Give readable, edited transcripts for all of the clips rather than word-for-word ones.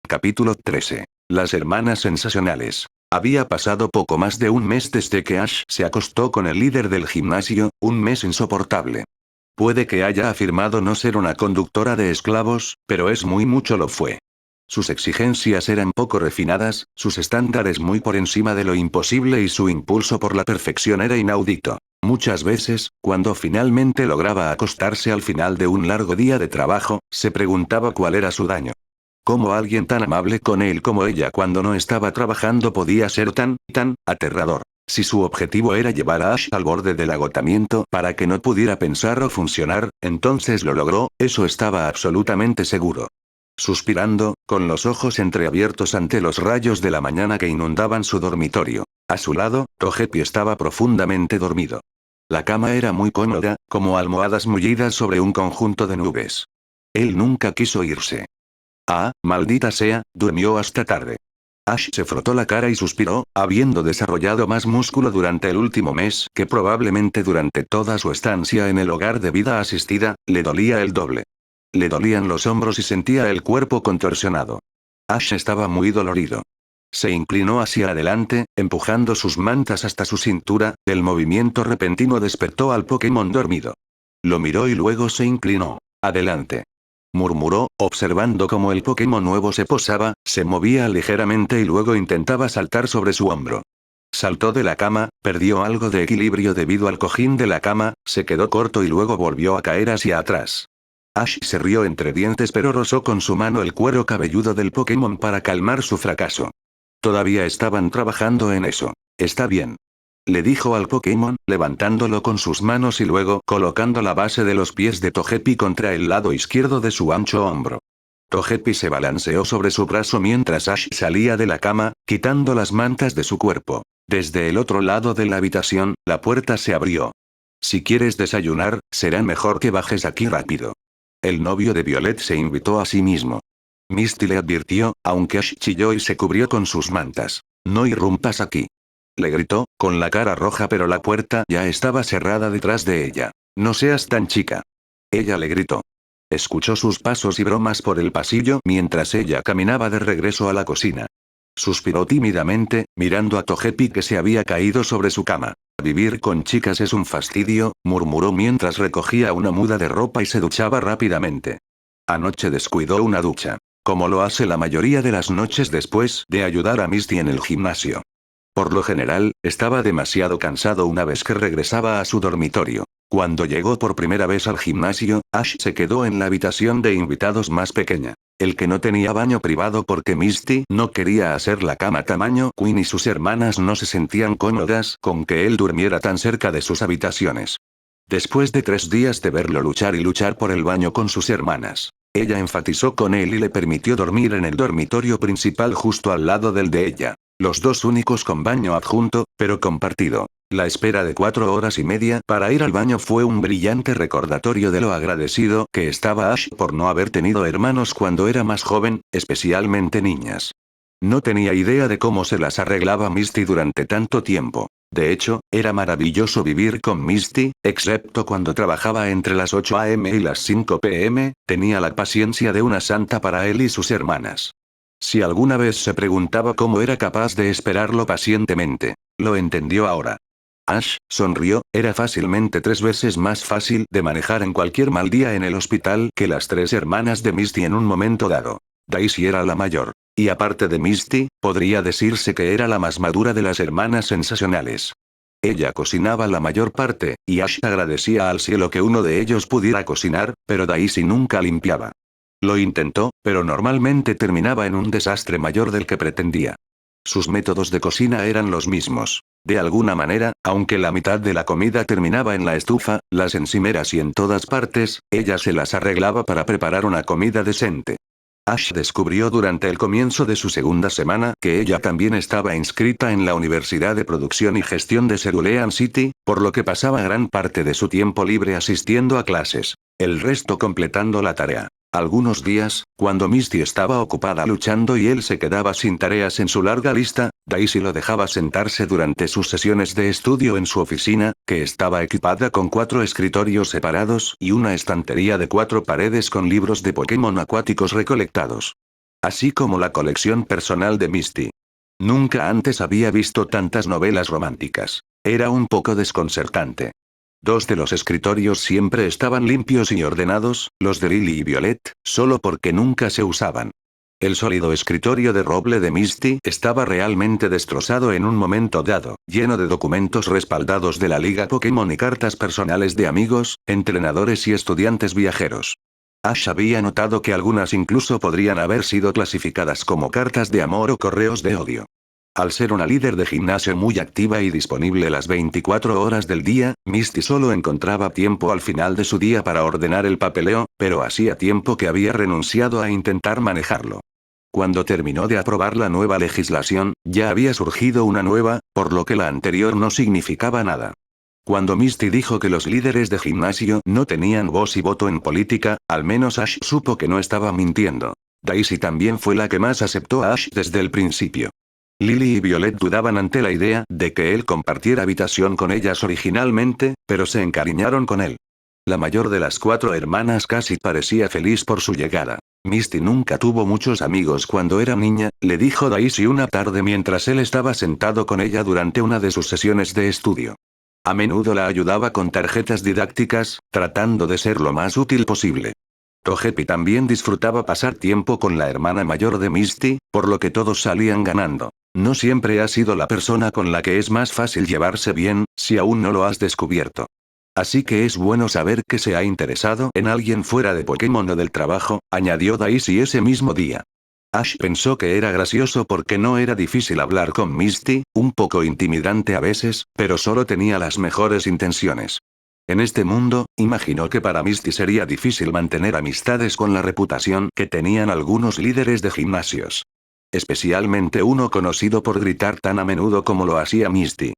Capítulo 13. Las hermanas sensacionales. Había pasado poco más de un mes desde que Ash se acostó con el líder del gimnasio, un mes insoportable. Puede que haya afirmado no ser una conductora de esclavos, pero es muy mucho lo fue. Sus exigencias eran poco refinadas, sus estándares muy por encima de lo imposible y su impulso por la perfección era inaudito. Muchas veces, cuando finalmente lograba acostarse al final de un largo día de trabajo, se preguntaba cuál era su daño. ¿Cómo alguien tan amable con él como ella cuando no estaba trabajando podía ser tan aterrador? Si su objetivo era llevar a Ash al borde del agotamiento para que no pudiera pensar o funcionar, entonces lo logró, eso estaba absolutamente seguro. Suspirando, con los ojos entreabiertos ante los rayos de la mañana que inundaban su dormitorio. A su lado, Togepi estaba profundamente dormido. La cama era muy cómoda, como almohadas mullidas sobre un conjunto de nubes. Él nunca quiso irse. Ah, maldita sea, durmió hasta tarde. Ash se frotó la cara y suspiró, habiendo desarrollado más músculo durante el último mes que probablemente durante toda su estancia en el hogar de vida asistida, le dolía el doble. Le dolían los hombros y sentía el cuerpo contorsionado. Ash estaba muy dolorido. Se inclinó hacia adelante, empujando sus mantas hasta su cintura, el movimiento repentino despertó al Pokémon dormido. Lo miró y luego se inclinó. Adelante. Murmuró, observando cómo el Pokémon nuevo se posaba, se movía ligeramente y luego intentaba saltar sobre su hombro. Saltó de la cama, perdió algo de equilibrio debido al cojín de la cama, se quedó corto y luego volvió a caer hacia atrás. Ash se rió entre dientes pero rozó con su mano el cuero cabelludo del Pokémon para calmar su fracaso. Todavía estaban trabajando en eso. Está bien. Le dijo al Pokémon, levantándolo con sus manos y luego colocando la base de los pies de Togepi contra el lado izquierdo de su ancho hombro. Togepi se balanceó sobre su brazo mientras Ash salía de la cama, quitando las mantas de su cuerpo. Desde el otro lado de la habitación, la puerta se abrió. Si quieres desayunar, será mejor que bajes aquí rápido. El novio de Violet se invitó a sí mismo. Misty le advirtió, aunque Ash chilló y se cubrió con sus mantas. No irrumpas aquí. Le gritó, con la cara roja pero la puerta ya estaba cerrada detrás de ella. No seas tan chica. Ella le gritó. Escuchó sus pasos y bromas por el pasillo mientras ella caminaba de regreso a la cocina. Suspiró tímidamente, mirando a Togepi que se había caído sobre su cama. Vivir con chicas es un fastidio, murmuró mientras recogía una muda de ropa y se duchaba rápidamente. Anoche descuidó una ducha. Como lo hace la mayoría de las noches después de ayudar a Misty en el gimnasio. Por lo general, estaba demasiado cansado una vez que regresaba a su dormitorio. Cuando llegó por primera vez al gimnasio, Ash se quedó en la habitación de invitados más pequeña. El que no tenía baño privado porque Misty no quería hacer la cama tamaño Queen y sus hermanas no se sentían cómodas con que él durmiera tan cerca de sus habitaciones. Después de 3 días de verlo luchar y luchar por el baño con sus hermanas, ella enfatizó con él y le permitió dormir en el dormitorio principal justo al lado del de ella. Los dos únicos con baño adjunto, pero compartido. La espera de 4 horas y media para ir al baño fue un brillante recordatorio de lo agradecido que estaba Ash por no haber tenido hermanos cuando era más joven, especialmente niñas. No tenía idea de cómo se las arreglaba Misty durante tanto tiempo. De hecho, era maravilloso vivir con Misty, excepto cuando trabajaba entre las 8 a.m. y las 5 p.m., tenía la paciencia de una santa para él y sus hermanas. Si alguna vez se preguntaba cómo era capaz de esperarlo pacientemente, lo entendió ahora. Ash sonrió, era fácilmente 3 veces más fácil de manejar en cualquier mal día en el hospital que las 3 hermanas de Misty en un momento dado. Daisy era la mayor. Y aparte de Misty, podría decirse que era la más madura de las hermanas sensacionales. Ella cocinaba la mayor parte, y Ash agradecía al cielo que uno de ellos pudiera cocinar, pero Daisy nunca limpiaba. Lo intentó, pero normalmente terminaba en un desastre mayor del que pretendía. Sus métodos de cocina eran los mismos. De alguna manera, aunque la mitad de la comida terminaba en la estufa, las encimeras y en todas partes, ella se las arreglaba para preparar una comida decente. Ash descubrió durante el comienzo de su segunda semana que ella también estaba inscrita en la Universidad de Producción y Gestión de Cerulean City, por lo que pasaba gran parte de su tiempo libre asistiendo a clases, el resto completando la tarea. Algunos días, cuando Misty estaba ocupada luchando y él se quedaba sin tareas en su larga lista, Daisy lo dejaba sentarse durante sus sesiones de estudio en su oficina, que estaba equipada con 4 escritorios separados y una estantería de 4 paredes con libros de Pokémon acuáticos recolectados. así como la colección personal de Misty. Nunca antes había visto tantas novelas románticas. Era un poco desconcertante. Dos de los escritorios siempre estaban limpios y ordenados, los de Lily y Violet, solo porque nunca se usaban. El sólido escritorio de roble de Misty estaba realmente destrozado en un momento dado, lleno de documentos respaldados de la Liga Pokémon y cartas personales de amigos, entrenadores y estudiantes viajeros. Ash había notado que algunas incluso podrían haber sido clasificadas como cartas de amor o correos de odio. Al ser una líder de gimnasio muy activa y disponible las 24 horas del día, Misty solo encontraba tiempo al final de su día para ordenar el papeleo, pero hacía tiempo que había renunciado a intentar manejarlo. Cuando terminó de aprobar la nueva legislación, ya había surgido una nueva, por lo que la anterior no significaba nada. Cuando Misty dijo que los líderes de gimnasio no tenían voz y voto en política, al menos Ash supo que no estaba mintiendo. Daisy también fue la que más aceptó a Ash desde el principio. Lily y Violet dudaban ante la idea de que él compartiera habitación con ellas originalmente, pero se encariñaron con él. La mayor de las 4 hermanas casi parecía feliz por su llegada. Misty nunca tuvo muchos amigos cuando era niña, le dijo Daisy una tarde mientras él estaba sentado con ella durante una de sus sesiones de estudio. A menudo la ayudaba con tarjetas didácticas, tratando de ser lo más útil posible. Togepi también disfrutaba pasar tiempo con la hermana mayor de Misty, por lo que todos salían ganando. No siempre ha sido la persona con la que es más fácil llevarse bien, si aún no lo has descubierto. Así que es bueno saber que se ha interesado en alguien fuera de Pokémon o del trabajo, añadió Daisy ese mismo día. Ash pensó que era gracioso porque no era difícil hablar con Misty, un poco intimidante a veces, pero solo tenía las mejores intenciones. En este mundo, imaginó que para Misty sería difícil mantener amistades con la reputación que tenían algunos líderes de gimnasios. Especialmente uno conocido por gritar tan a menudo como lo hacía Misty.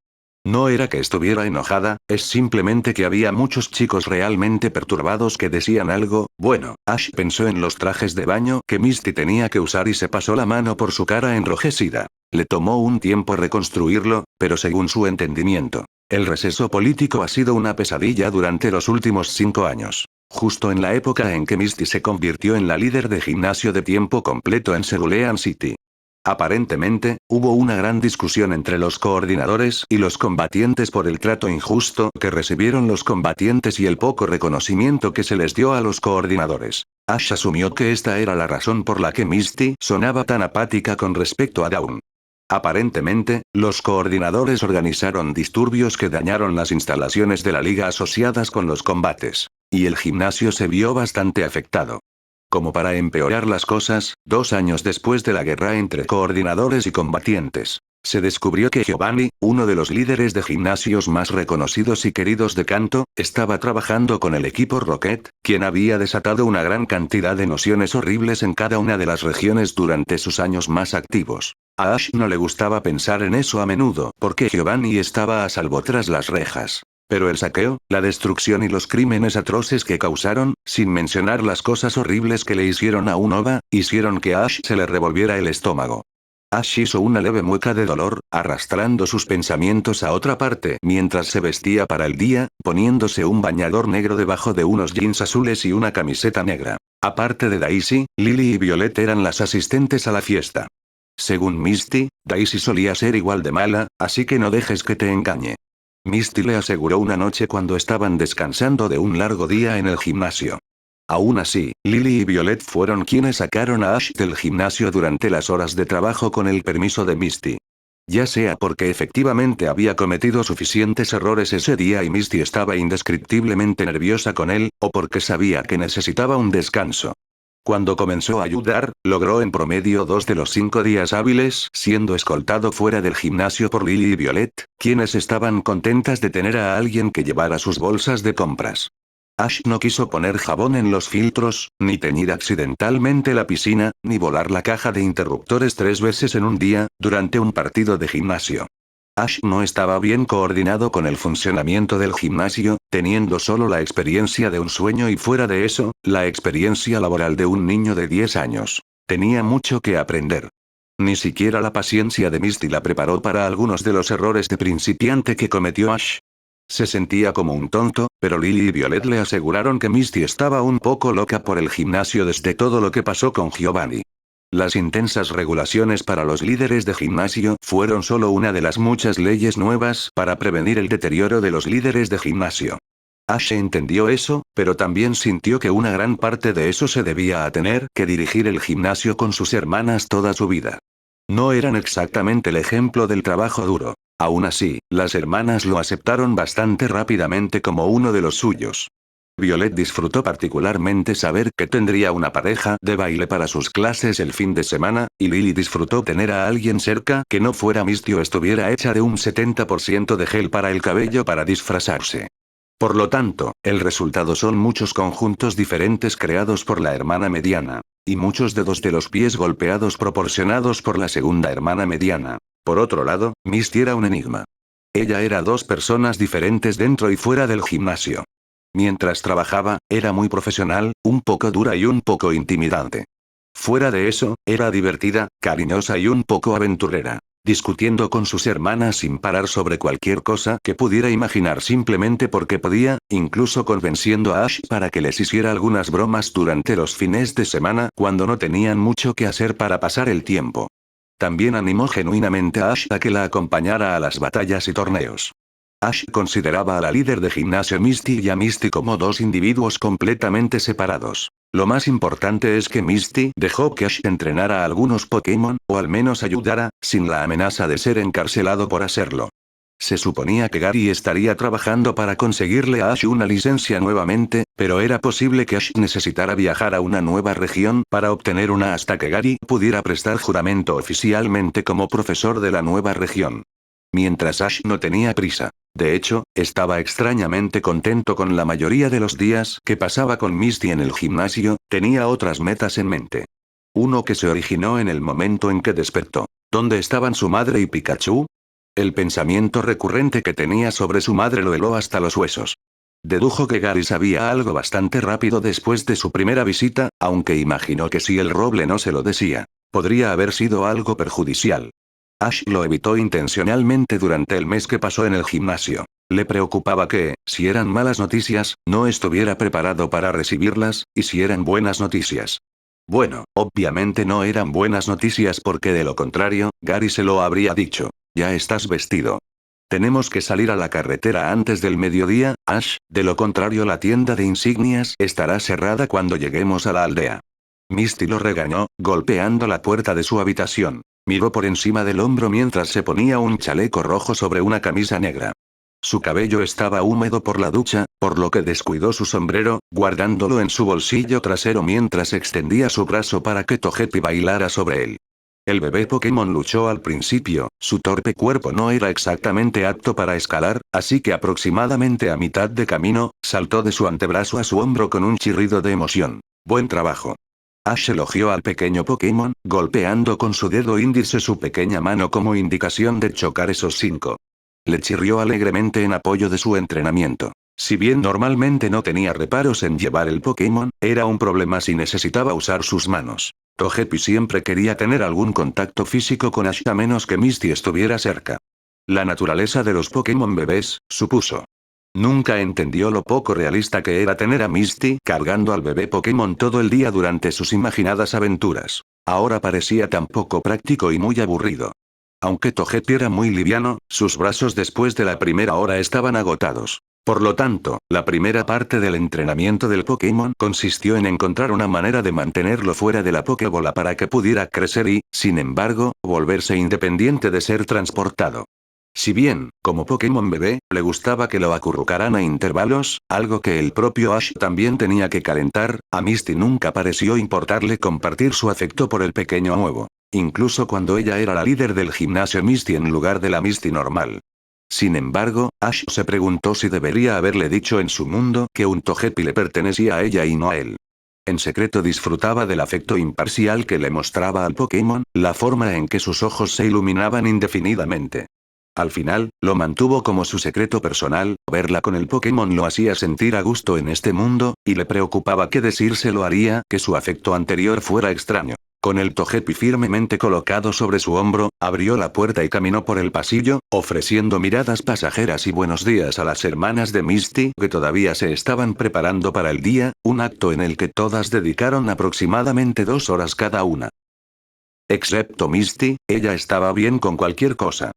No era que estuviera enojada, es simplemente que había muchos chicos realmente perturbados que decían algo. Bueno, Ash pensó en los trajes de baño que Misty tenía que usar y se pasó la mano por su cara enrojecida. Le tomó un tiempo reconstruirlo, pero según su entendimiento, el receso político ha sido una pesadilla durante los últimos 5 años. Justo en la época en que Misty se convirtió en la líder de gimnasio de tiempo completo en Cerulean City. Aparentemente, hubo una gran discusión entre los coordinadores y los combatientes por el trato injusto que recibieron los combatientes y el poco reconocimiento que se les dio a los coordinadores. Ash asumió que esta era la razón por la que Misty sonaba tan apática con respecto a Dawn. Aparentemente, los coordinadores organizaron disturbios que dañaron las instalaciones de la liga asociadas con los combates. Y el gimnasio se vio bastante afectado. Como para empeorar las cosas, 2 años después de la guerra entre coordinadores y combatientes, se descubrió que Giovanni, uno de los líderes de gimnasios más reconocidos y queridos de Kanto, estaba trabajando con el equipo Rocket, quien había desatado una gran cantidad de nociones horribles en cada una de las regiones durante sus años más activos. A Ash no le gustaba pensar en eso a menudo, porque Giovanni estaba a salvo tras las rejas. Pero el saqueo, la destrucción y los crímenes atroces que causaron, sin mencionar las cosas horribles que le hicieron a Unova, hicieron que a Ash se le revolviera el estómago. Ash hizo una leve mueca de dolor, arrastrando sus pensamientos a otra parte mientras se vestía para el día, poniéndose un bañador negro debajo de unos jeans azules y una camiseta negra. Aparte de Daisy, Lily y Violet eran las asistentes a la fiesta. Según Misty, Daisy solía ser igual de mala, así que no dejes que te engañe. Misty le aseguró una noche cuando estaban descansando de un largo día en el gimnasio. Aún así, Lily y Violet fueron quienes sacaron a Ash del gimnasio durante las horas de trabajo con el permiso de Misty. Ya sea porque efectivamente había cometido suficientes errores ese día y Misty estaba indescriptiblemente nerviosa con él, o porque sabía que necesitaba un descanso. Cuando comenzó a ayudar, logró en promedio 2 de los 5 días hábiles siendo escoltado fuera del gimnasio por Lily y Violet, quienes estaban contentas de tener a alguien que llevara sus bolsas de compras. Ash no quiso poner jabón en los filtros, ni teñir accidentalmente la piscina, ni volar la caja de interruptores 3 veces en un día, durante un partido de gimnasio. Ash no estaba bien coordinado con el funcionamiento del gimnasio, teniendo solo la experiencia de un sueño y fuera de eso, la experiencia laboral de un niño de 10 años. Tenía mucho que aprender. Ni siquiera la paciencia de Misty la preparó para algunos de los errores de principiante que cometió Ash. Se sentía como un tonto, pero Lily y Violet le aseguraron que Misty estaba un poco loca por el gimnasio desde todo lo que pasó con Giovanni. Las intensas regulaciones para los líderes de gimnasio fueron solo una de las muchas leyes nuevas para prevenir el deterioro de los líderes de gimnasio. Ash entendió eso, pero también sintió que una gran parte de eso se debía a tener que dirigir el gimnasio con sus hermanas toda su vida. No eran exactamente el ejemplo del trabajo duro. Aún así, las hermanas lo aceptaron bastante rápidamente como uno de los suyos. Violet disfrutó particularmente saber que tendría una pareja de baile para sus clases el fin de semana, y Lily disfrutó tener a alguien cerca que no fuera Misty o estuviera hecha de un 70% de gel para el cabello para disfrazarse. Por lo tanto, el resultado son muchos conjuntos diferentes creados por la hermana mediana. Y muchos dedos de los pies golpeados proporcionados por la segunda hermana mediana. Por otro lado, Misty era un enigma. Ella era dos personas diferentes dentro y fuera del gimnasio. Mientras trabajaba, era muy profesional, un poco dura y un poco intimidante. Fuera de eso, era divertida, cariñosa y un poco aventurera. Discutiendo con sus hermanas sin parar sobre cualquier cosa que pudiera imaginar simplemente porque podía, incluso convenciendo a Ash para que les hiciera algunas bromas durante los fines de semana cuando no tenían mucho que hacer para pasar el tiempo. También animó genuinamente a Ash a que la acompañara a las batallas y torneos. Ash consideraba a la líder de gimnasio Misty y a Misty como dos individuos completamente separados. Lo más importante es que Misty dejó que Ash entrenara a algunos Pokémon, o al menos ayudara, sin la amenaza de ser encarcelado por hacerlo. Se suponía que Gary estaría trabajando para conseguirle a Ash una licencia nuevamente, pero era posible que Ash necesitara viajar a una nueva región para obtener una hasta que Gary pudiera prestar juramento oficialmente como profesor de la nueva región. Mientras Ash no tenía prisa. De hecho, estaba extrañamente contento con la mayoría de los días que pasaba con Misty en el gimnasio, tenía otras metas en mente. Uno que se originó en el momento en que despertó. ¿Dónde estaban su madre y Pikachu? El pensamiento recurrente que tenía sobre su madre lo heló hasta los huesos. Dedujo que Gary sabía algo bastante rápido después de su primera visita, aunque imaginó que si el roble no se lo decía, podría haber sido algo perjudicial. Ash lo evitó intencionalmente durante el mes que pasó en el gimnasio. Le preocupaba que, si eran malas noticias, no estuviera preparado para recibirlas, y si eran buenas noticias. Bueno, obviamente no eran buenas noticias porque de lo contrario, Gary se lo habría dicho. Ya estás vestido. Tenemos que salir a la carretera antes del mediodía, Ash, de lo contrario la tienda de insignias estará cerrada cuando lleguemos a la aldea. Misty lo regañó, golpeando la puerta de su habitación. Miró por encima del hombro mientras se ponía un chaleco rojo sobre una camisa negra. Su cabello estaba húmedo por la ducha, por lo que descuidó su sombrero, guardándolo en su bolsillo trasero mientras extendía su brazo para que Togepi bailara sobre él. El bebé Pokémon luchó al principio, su torpe cuerpo no era exactamente apto para escalar, así que aproximadamente a mitad de camino, saltó de su antebrazo a su hombro con un chirrido de emoción. Buen trabajo. Ash elogió al pequeño Pokémon, golpeando con su dedo índice su pequeña mano como indicación de chocar esos 5. Le chirrió alegremente en apoyo de su entrenamiento. Si bien normalmente no tenía reparos en llevar el Pokémon, era un problema si necesitaba usar sus manos. Togepi siempre quería tener algún contacto físico con Ash a menos que Misty estuviera cerca. La naturaleza de los Pokémon bebés, supuso. Nunca entendió lo poco realista que era tener a Misty cargando al bebé Pokémon todo el día durante sus imaginadas aventuras. Ahora parecía tan poco práctico y muy aburrido. Aunque Togepi era muy liviano, sus brazos después de la primera hora estaban agotados. Por lo tanto, la primera parte del entrenamiento del Pokémon consistió en encontrar una manera de mantenerlo fuera de la Pokébola para que pudiera crecer y, sin embargo, volverse independiente de ser transportado. Si bien, como Pokémon bebé, le gustaba que lo acurrucaran a intervalos, algo que el propio Ash también tenía que calentar, a Misty nunca pareció importarle compartir su afecto por el pequeño nuevo. Incluso cuando ella era la líder del gimnasio Misty en lugar de la Misty normal. Sin embargo, Ash se preguntó si debería haberle dicho en su mundo que un Togepi le pertenecía a ella y no a él. En secreto disfrutaba del afecto imparcial que le mostraba al Pokémon, la forma en que sus ojos se iluminaban indefinidamente. Al final, lo mantuvo como su secreto personal, verla con el Pokémon lo hacía sentir a gusto en este mundo, y le preocupaba que decírselo haría que su afecto anterior fuera extraño. Con el Togepi firmemente colocado sobre su hombro, abrió la puerta y caminó por el pasillo, ofreciendo miradas pasajeras y buenos días a las hermanas de Misty que todavía se estaban preparando para el día, un acto en el que todas dedicaron aproximadamente 2 horas cada una. Excepto Misty, ella estaba bien con cualquier cosa.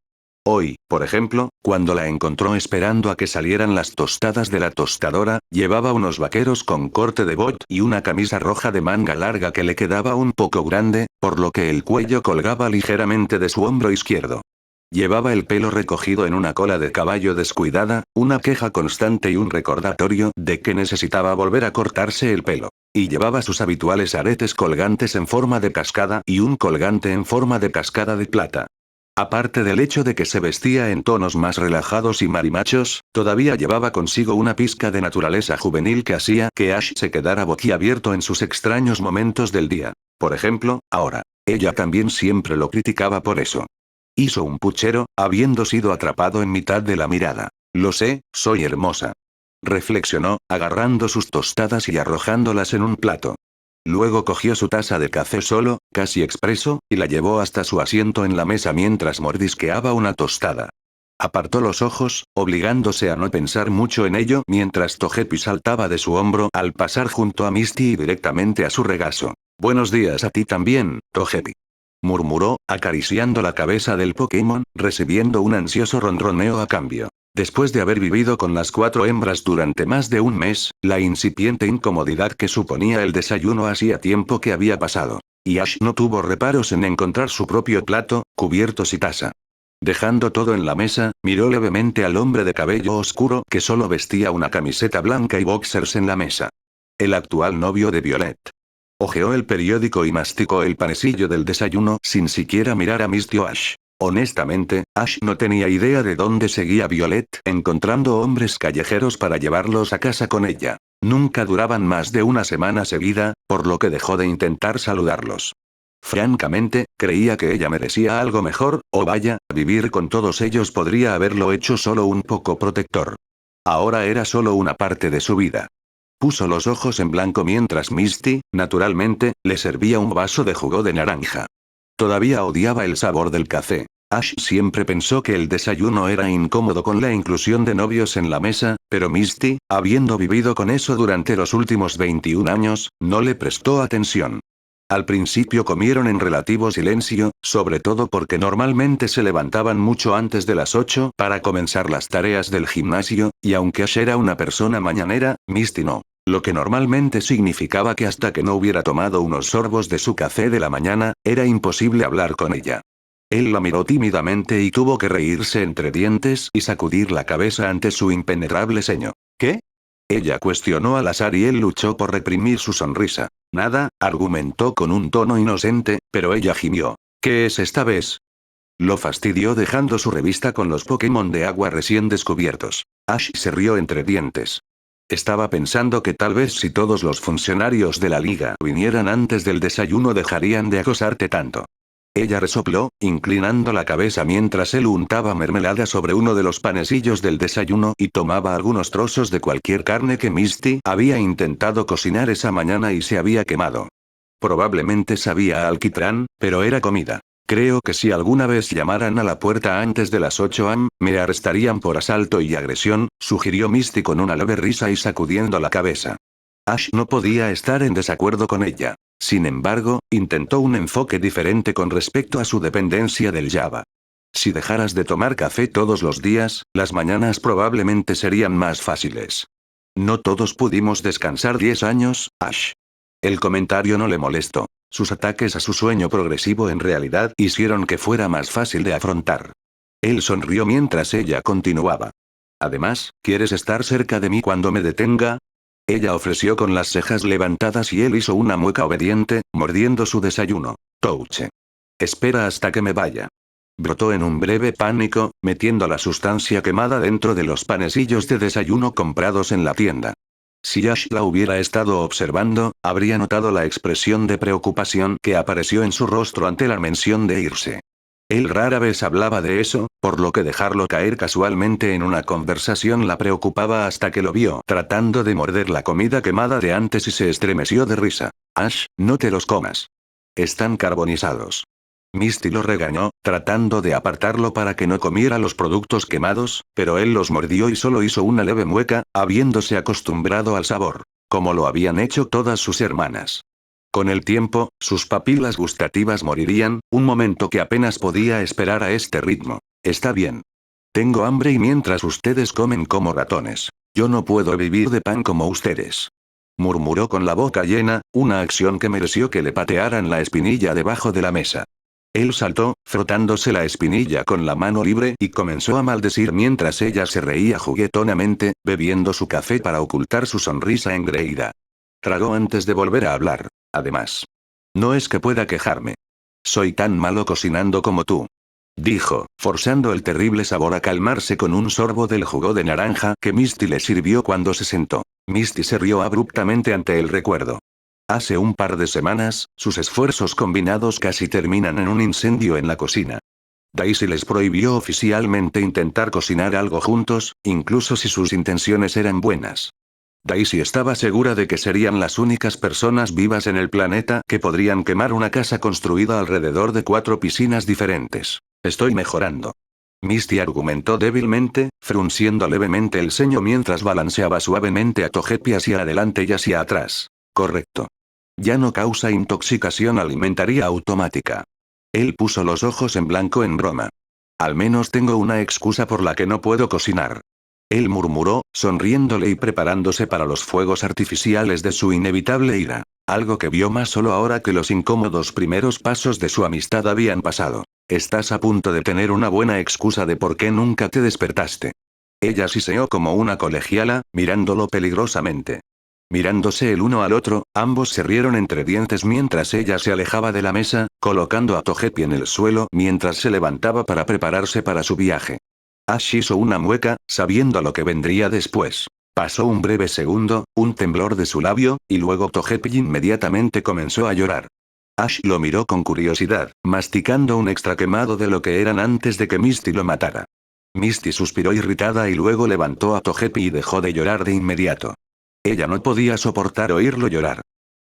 Hoy, por ejemplo, cuando la encontró esperando a que salieran las tostadas de la tostadora, llevaba unos vaqueros con corte de bot y una camisa roja de manga larga que le quedaba un poco grande, por lo que el cuello colgaba ligeramente de su hombro izquierdo. Llevaba el pelo recogido en una cola de caballo descuidada, una queja constante y un recordatorio de que necesitaba volver a cortarse el pelo. Y llevaba sus habituales aretes colgantes en forma de cascada y un colgante en forma de cascada de plata. Aparte del hecho de que se vestía en tonos más relajados y marimachos, todavía llevaba consigo una pizca de naturaleza juvenil que hacía que Ash se quedara boquiabierto en sus extraños momentos del día. Por ejemplo, ahora. Ella también siempre lo criticaba por eso. Hizo un puchero, habiendo sido atrapado en mitad de la mirada. Lo sé, soy hermosa. Reflexionó, agarrando sus tostadas y arrojándolas en un plato. Luego cogió su taza de café solo, casi expreso, y la llevó hasta su asiento en la mesa mientras mordisqueaba una tostada. Apartó los ojos, obligándose a no pensar mucho en ello mientras Togepi saltaba de su hombro al pasar junto a Misty y directamente a su regazo. Buenos días a ti también, Togepi. Murmuró, acariciando la cabeza del Pokémon, recibiendo un ansioso ronroneo a cambio. Después de haber vivido con las 4 hembras durante más de un mes, la incipiente incomodidad que suponía el desayuno hacía tiempo que había pasado. Y Ash no tuvo reparos en encontrar su propio plato, cubiertos y taza. Dejando todo en la mesa, miró levemente al hombre de cabello oscuro que solo vestía una camiseta blanca y boxers en la mesa. El actual novio de Violet. Hojeó el periódico y masticó el panecillo del desayuno sin siquiera mirar a Misty o Ash. Honestamente, Ash no tenía idea de dónde seguía Violet encontrando hombres callejeros para llevarlos a casa con ella. Nunca duraban más de una semana seguida, por lo que dejó de intentar saludarlos. Francamente, creía que ella merecía algo mejor, o vaya, vivir con todos ellos podría haberlo hecho solo un poco protector. Ahora era solo una parte de su vida. Puso los ojos en blanco mientras Misty, naturalmente, le servía un vaso de jugo de naranja. Todavía odiaba el sabor del café. Ash siempre pensó que el desayuno era incómodo con la inclusión de novios en la mesa, pero Misty, habiendo vivido con eso durante los últimos 21 años, no le prestó atención. Al principio comieron en relativo silencio, sobre todo porque normalmente se levantaban mucho antes de las 8 para comenzar las tareas del gimnasio, y aunque Ash era una persona mañanera, Misty no. Lo que normalmente significaba que hasta que no hubiera tomado unos sorbos de su café de la mañana, era imposible hablar con ella. Él la miró tímidamente y tuvo que reírse entre dientes y sacudir la cabeza ante su impenetrable ceño. ¿Qué? Ella cuestionó al azar y él luchó por reprimir su sonrisa. Nada, argumentó con un tono inocente, pero ella gimió. ¿Qué es esta vez? Lo fastidió dejando su revista con los Pokémon de agua recién descubiertos. Ash se rió entre dientes. Estaba pensando que tal vez si todos los funcionarios de la liga vinieran antes del desayuno dejarían de acosarte tanto. Ella resopló, inclinando la cabeza mientras él untaba mermelada sobre uno de los panecillos del desayuno y tomaba algunos trozos de cualquier carne que Misty había intentado cocinar esa mañana y se había quemado. Probablemente sabía a alquitrán, pero era comida. Creo que si alguna vez llamaran a la puerta antes de las 8 am, me arrestarían por asalto y agresión, sugirió Misty con una leve risa y sacudiendo la cabeza. Ash no podía estar en desacuerdo con ella. Sin embargo, intentó un enfoque diferente con respecto a su dependencia del Java. Si dejaras de tomar café todos los días, las mañanas probablemente serían más fáciles. No todos pudimos descansar 10 años, Ash. El comentario no le molestó. Sus ataques a su sueño progresivo en realidad hicieron que fuera más fácil de afrontar. Él sonrió mientras ella continuaba. Además, ¿quieres estar cerca de mí cuando me detenga? Ella ofreció con las cejas levantadas y él hizo una mueca obediente, mordiendo su desayuno. Touche. Espera hasta que me vaya. Brotó en un breve pánico, metiendo la sustancia quemada dentro de los panecillos de desayuno comprados en la tienda. Si Ash la hubiera estado observando, habría notado la expresión de preocupación que apareció en su rostro ante la mención de irse. Él rara vez hablaba de eso, por lo que dejarlo caer casualmente en una conversación la preocupaba hasta que lo vio tratando de morder la comida quemada de antes y se estremeció de risa. Ash, no te los comas. Están carbonizados. Misty lo regañó, tratando de apartarlo para que no comiera los productos quemados, pero él los mordió y solo hizo una leve mueca, habiéndose acostumbrado al sabor, como lo habían hecho todas sus hermanas. Con el tiempo, sus papilas gustativas morirían, un momento que apenas podía esperar a este ritmo. Está bien. Tengo hambre y mientras ustedes comen como ratones. Yo no puedo vivir de pan como ustedes. Murmuró con la boca llena, una acción que mereció que le patearan la espinilla debajo de la mesa. Él saltó, frotándose la espinilla con la mano libre y comenzó a maldecir mientras ella se reía juguetonamente, bebiendo su café para ocultar su sonrisa engreída. Tragó antes de volver a hablar. Además. No es que pueda quejarme. Soy tan malo cocinando como tú. Dijo, forzando el terrible sabor a calmarse con un sorbo del jugo de naranja que Misty le sirvió cuando se sentó. Misty se rió abruptamente ante el recuerdo. Hace un par de semanas, sus esfuerzos combinados casi terminan en un incendio en la cocina. Daisy les prohibió oficialmente intentar cocinar algo juntos, incluso si sus intenciones eran buenas. Daisy estaba segura de que serían las únicas personas vivas en el planeta que podrían quemar una casa construida alrededor de 4 piscinas diferentes. Estoy mejorando. Misty argumentó débilmente, frunciendo levemente el ceño mientras balanceaba suavemente a Togepi hacia adelante y hacia atrás. Correcto. Ya no causa intoxicación alimentaria automática. Él puso los ojos en blanco en broma. Al menos tengo una excusa por la que no puedo cocinar. Él murmuró, sonriéndole y preparándose para los fuegos artificiales de su inevitable ira. Algo que vio más solo ahora que los incómodos primeros pasos de su amistad habían pasado. Estás a punto de tener una buena excusa de por qué nunca te despertaste. Ella siseó como una colegiala, mirándolo peligrosamente. Mirándose el uno al otro, ambos se rieron entre dientes mientras ella se alejaba de la mesa, colocando a Togepi en el suelo mientras se levantaba para prepararse para su viaje. Ash hizo una mueca, sabiendo lo que vendría después. Pasó un breve segundo, un temblor de su labio, y luego Togepi inmediatamente comenzó a llorar. Ash lo miró con curiosidad, masticando un extra quemado de lo que eran antes de que Misty lo matara. Misty suspiró irritada y luego levantó a Togepi y dejó de llorar de inmediato. Ella no podía soportar oírlo llorar.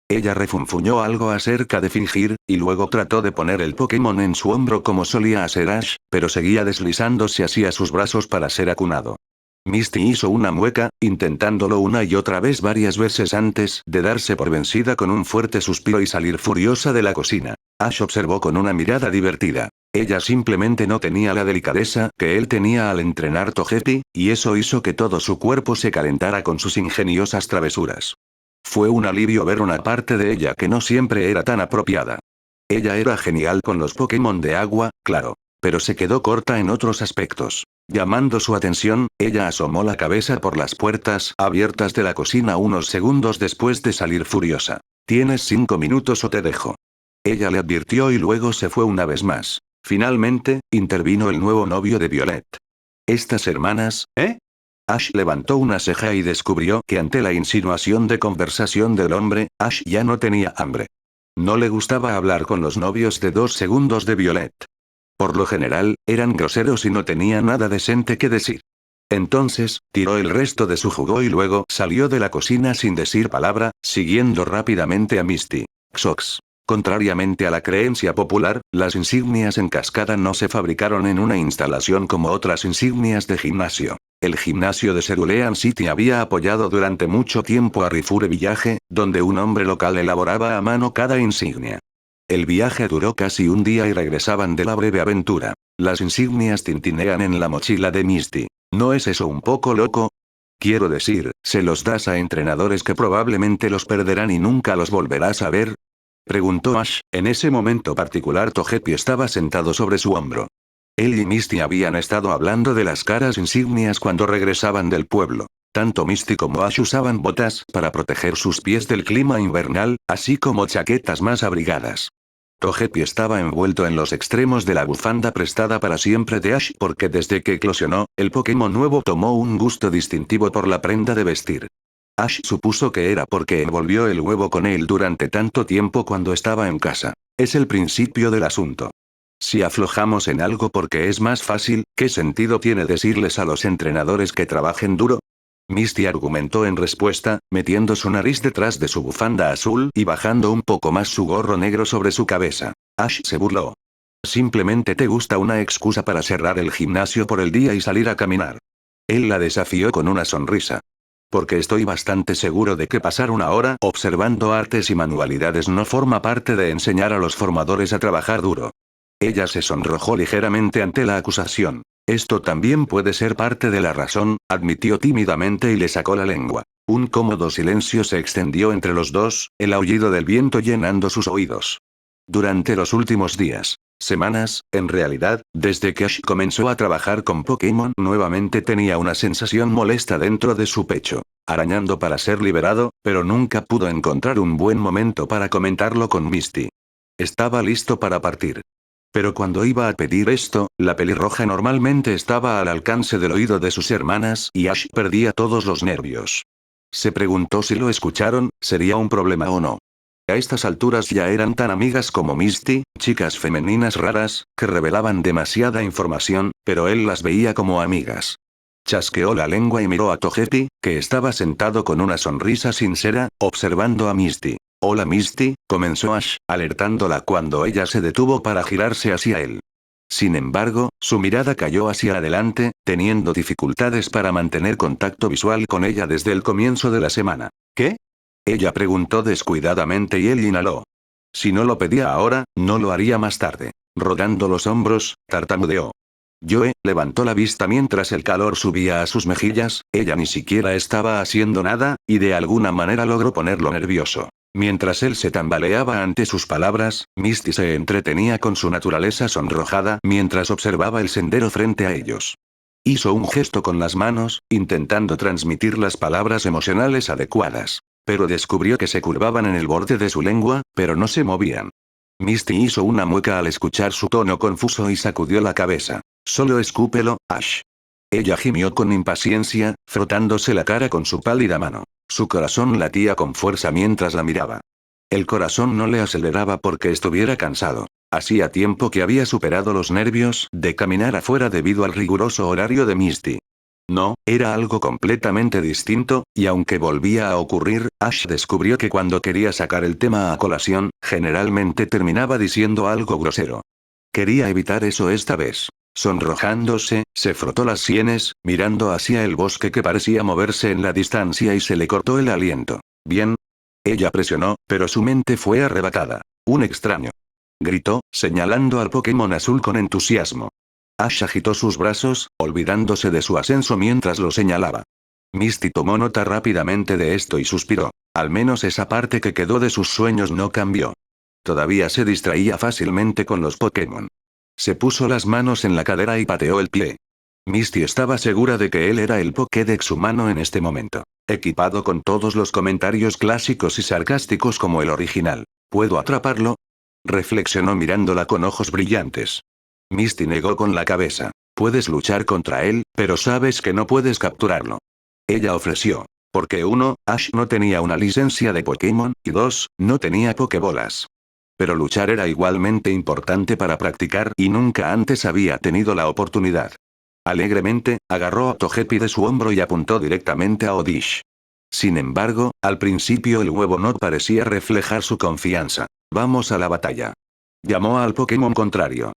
Ella refunfuñó algo acerca de fingir, y luego trató de poner el Pokémon en su hombro como solía hacer Ash, pero seguía deslizándose hacia sus brazos para ser acunado. Misty hizo una mueca, intentándolo una y otra vez varias veces antes de darse por vencida con un fuerte suspiro y salir furiosa de la cocina. Ash observó con una mirada divertida. Ella simplemente no tenía la delicadeza que él tenía al entrenar Togepi, y eso hizo que todo su cuerpo se calentara con sus ingeniosas travesuras. Fue un alivio ver una parte de ella que no siempre era tan apropiada. Ella era genial con los Pokémon de agua, claro. Pero se quedó corta en otros aspectos. Llamando su atención, ella asomó la cabeza por las puertas abiertas de la cocina unos segundos después de salir furiosa. ¿Tienes 5 minutos o te dejo? Ella le advirtió y luego se fue una vez más. Finalmente, intervino el nuevo novio de Violet. ¿Estas hermanas, eh? Ash levantó una ceja y descubrió que ante la insinuación de conversación del hombre, Ash ya no tenía hambre. No le gustaba hablar con los novios de 2 segundos de Violet. Por lo general, eran groseros y no tenía nada decente que decir. Entonces, tiró el resto de su jugo y luego salió de la cocina sin decir palabra, siguiendo rápidamente a Misty. Xox. Contrariamente a la creencia popular, las insignias en cascada no se fabricaron en una instalación como otras insignias de gimnasio. El gimnasio de Cerulean City había apoyado durante mucho tiempo a Rifure Village, donde un hombre local elaboraba a mano cada insignia. El viaje duró casi un día y regresaban de la breve aventura. Las insignias tintinean en la mochila de Misty. ¿No es eso un poco loco? Quiero decir, ¿se los das a entrenadores que probablemente los perderán y nunca los volverás a ver? Preguntó Ash. En ese momento particular Togepi estaba sentado sobre su hombro. Él y Misty habían estado hablando de las caras insignias cuando regresaban del pueblo. Tanto Misty como Ash usaban botas para proteger sus pies del clima invernal, así como chaquetas más abrigadas. Togepi estaba envuelto en los extremos de la bufanda prestada para siempre de Ash porque desde que eclosionó, el Pokémon nuevo tomó un gusto distintivo por la prenda de vestir. Ash supuso que era porque envolvió el huevo con él durante tanto tiempo cuando estaba en casa. Es el principio del asunto. Si aflojamos en algo porque es más fácil, ¿qué sentido tiene decirles a los entrenadores que trabajen duro? Misty argumentó en respuesta, metiendo su nariz detrás de su bufanda azul y bajando un poco más su gorro negro sobre su cabeza. Ash se burló. Simplemente te gusta una excusa para cerrar el gimnasio por el día y salir a caminar. Él la desafió con una sonrisa. Porque estoy bastante seguro de que pasar una hora observando artes y manualidades no forma parte de enseñar a los formadores a trabajar duro. Ella se sonrojó ligeramente ante la acusación. Esto también puede ser parte de la razón, admitió tímidamente y le sacó la lengua. Un cómodo silencio se extendió entre los dos, el aullido del viento llenando sus oídos. Durante los últimos días, semanas, en realidad, desde que Ash comenzó a trabajar con Pokémon nuevamente tenía una sensación molesta dentro de su pecho, arañando para ser liberado, pero nunca pudo encontrar un buen momento para comentarlo con Misty. Estaba listo para partir. Pero cuando iba a pedir esto, la pelirroja normalmente estaba al alcance del oído de sus hermanas y Ash perdía todos los nervios. Se preguntó si lo escucharon, ¿sería un problema o no? A estas alturas ya eran tan amigas como Misty, chicas femeninas raras, que revelaban demasiada información, pero él las veía como amigas. Chasqueó la lengua y miró a Togepi, que estaba sentado con una sonrisa sincera, observando a Misty. Hola Misty, comenzó Ash, alertándola cuando ella se detuvo para girarse hacia él. Sin embargo, su mirada cayó hacia adelante, teniendo dificultades para mantener contacto visual con ella desde el comienzo de la semana. ¿Qué? Ella preguntó descuidadamente y él inhaló. Si no lo pedía ahora, no lo haría más tarde. Rodando los hombros, tartamudeó. Joe levantó la vista mientras el calor subía a sus mejillas, ella ni siquiera estaba haciendo nada, y de alguna manera logró ponerlo nervioso. Mientras él se tambaleaba ante sus palabras, Misty se entretenía con su naturaleza sonrojada mientras observaba el sendero frente a ellos. Hizo un gesto con las manos, intentando transmitir las palabras emocionales adecuadas. Pero descubrió que se curvaban en el borde de su lengua, pero no se movían. Misty hizo una mueca al escuchar su tono confuso y sacudió la cabeza. Solo escúpelo, Ash. Ella gimió con impaciencia, frotándose la cara con su pálida mano. Su corazón latía con fuerza mientras la miraba. El corazón no le aceleraba porque estuviera cansado. Hacía tiempo que había superado los nervios de caminar afuera debido al riguroso horario de Misty. No, era algo completamente distinto, y aunque volvía a ocurrir, Ash descubrió que cuando quería sacar el tema a colación, generalmente terminaba diciendo algo grosero. Quería evitar eso esta vez. Sonrojándose, se frotó las sienes, mirando hacia el bosque que parecía moverse en la distancia y se le cortó el aliento. Bien. Ella presionó, pero su mente fue arrebatada. Un extraño. Gritó, señalando al Pokémon azul con entusiasmo. Ash agitó sus brazos, olvidándose de su ascenso mientras lo señalaba. Misty tomó nota rápidamente de esto y suspiró. Al menos esa parte que quedó de sus sueños no cambió. Todavía se distraía fácilmente con los Pokémon. Se puso las manos en la cadera y pateó el pie. Misty estaba segura de que él era el Pokédex humano en este momento. Equipado con todos los comentarios clásicos y sarcásticos como el original. ¿Puedo atraparlo? Reflexionó mirándola con ojos brillantes. Misty negó con la cabeza. Puedes luchar contra él, pero sabes que no puedes capturarlo. Ella ofreció. Porque 1, Ash no tenía una licencia de Pokémon, y 2, no tenía Pokébolas. Pero luchar era igualmente importante para practicar y nunca antes había tenido la oportunidad. Alegremente, agarró a Togepi de su hombro y apuntó directamente a Odish. Sin embargo, al principio el huevo no parecía reflejar su confianza. Vamos a la batalla. Llamó al Pokémon contrario.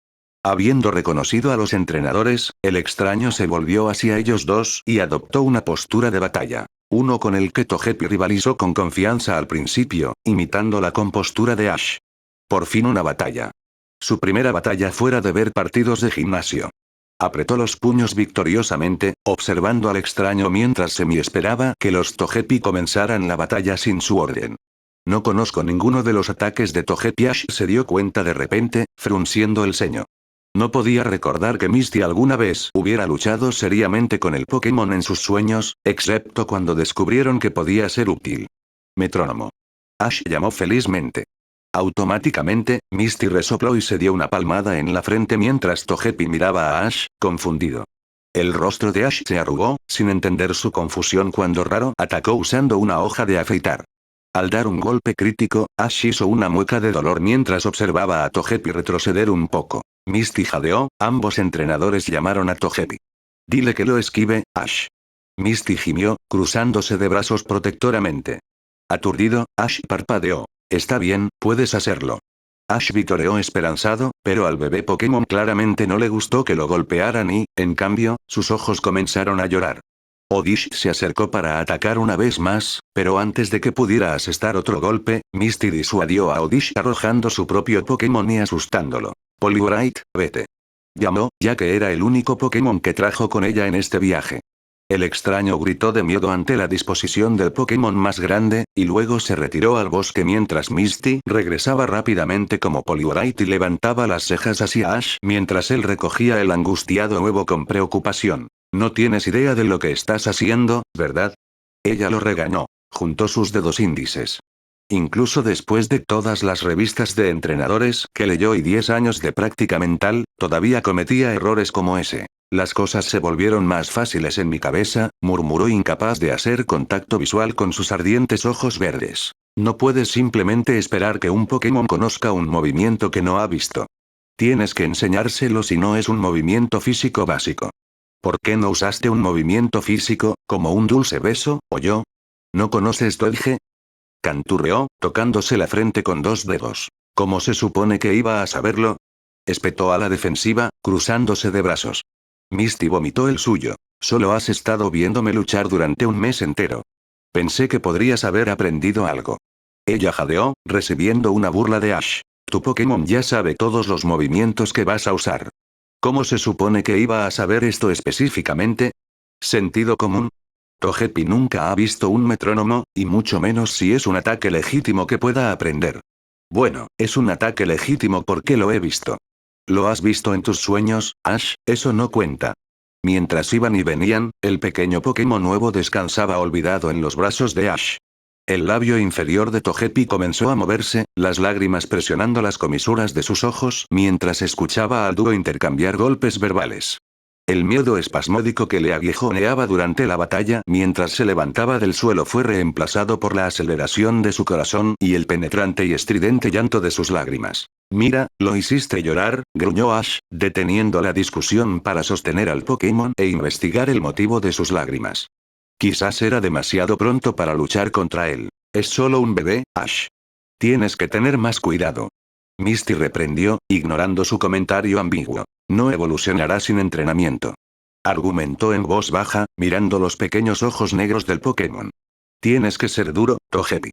Habiendo reconocido a los entrenadores, el extraño se volvió hacia ellos dos y adoptó una postura de batalla. Uno con el que Togepi rivalizó con confianza al principio, imitando la compostura de Ash. Por fin una batalla. Su primera batalla fuera de ver partidos de gimnasio. Apretó los puños victoriosamente, observando al extraño mientras semi-esperaba que los Togepi comenzaran la batalla sin su orden. No conozco ninguno de los ataques de Togepi. Ash se dio cuenta de repente, frunciendo el ceño. No podía recordar que Misty alguna vez hubiera luchado seriamente con el Pokémon en sus sueños, excepto cuando descubrieron que podía ser útil. Metrónomo. Ash llamó felizmente. Automáticamente, Misty resopló y se dio una palmada en la frente mientras Togepi miraba a Ash, confundido. El rostro de Ash se arrugó, sin entender su confusión cuando Raro atacó usando una hoja de afeitar. Al dar un golpe crítico, Ash hizo una mueca de dolor mientras observaba a Togepi retroceder un poco. Misty jadeó, ambos entrenadores llamaron a Togepi. Dile que lo esquive, Ash. Misty gimió, cruzándose de brazos protectoramente. Aturdido, Ash parpadeó. Está bien, puedes hacerlo. Ash vitoreó esperanzado, pero al bebé Pokémon claramente no le gustó que lo golpearan y, en cambio, sus ojos comenzaron a llorar. Oddish se acercó para atacar una vez más, pero antes de que pudiera asestar otro golpe, Misty disuadió a Oddish arrojando su propio Pokémon y asustándolo. Poliwraith, vete. Llamó, ya que era el único Pokémon que trajo con ella en este viaje. El extraño gritó de miedo ante la disposición del Pokémon más grande, y luego se retiró al bosque mientras Misty regresaba rápidamente como Poliwraith y levantaba las cejas hacia Ash mientras él recogía el angustiado huevo con preocupación. No tienes idea de lo que estás haciendo, ¿verdad? Ella lo regañó. Juntó sus dedos índices. Incluso después de todas las revistas de entrenadores que leyó y 10 años de práctica mental, todavía cometía errores como ese. Las cosas se volvieron más fáciles en mi cabeza, murmuró incapaz de hacer contacto visual con sus ardientes ojos verdes. No puedes simplemente esperar que un Pokémon conozca un movimiento que no ha visto. Tienes que enseñárselo si no es un movimiento físico básico. ¿Por qué no usaste un movimiento físico, como un dulce beso, o yo? ¿No conoces Dodge? Canturreó, tocándose la frente con 2 dedos. ¿Cómo se supone que iba a saberlo? Espetó a la defensiva, cruzándose de brazos. Misty vomitó el suyo. Solo has estado viéndome luchar durante un mes entero. Pensé que podrías haber aprendido algo. Ella jadeó, recibiendo una burla de Ash. Tu Pokémon ya sabe todos los movimientos que vas a usar. ¿Cómo se supone que iba a saber esto específicamente? ¿Sentido común? Togepi nunca ha visto un metrónomo, y mucho menos si es un ataque legítimo que pueda aprender. Bueno, es un ataque legítimo porque lo he visto. ¿Lo has visto en tus sueños, Ash? Eso no cuenta. Mientras iban y venían, el pequeño Pokémon nuevo descansaba olvidado en los brazos de Ash. El labio inferior de Togepi comenzó a moverse, las lágrimas presionando las comisuras de sus ojos mientras escuchaba al dúo intercambiar golpes verbales. El miedo espasmódico que le aguijoneaba durante la batalla mientras se levantaba del suelo fue reemplazado por la aceleración de su corazón y el penetrante y estridente llanto de sus lágrimas. Mira, lo hiciste llorar, gruñó Ash, deteniendo la discusión para sostener al Pokémon e investigar el motivo de sus lágrimas. Quizás era demasiado pronto para luchar contra él. Es solo un bebé, Ash. Tienes que tener más cuidado. Misty reprendió, ignorando su comentario ambiguo. No evolucionará sin entrenamiento. Argumentó en voz baja, mirando los pequeños ojos negros del Pokémon. Tienes que ser duro, Togepi.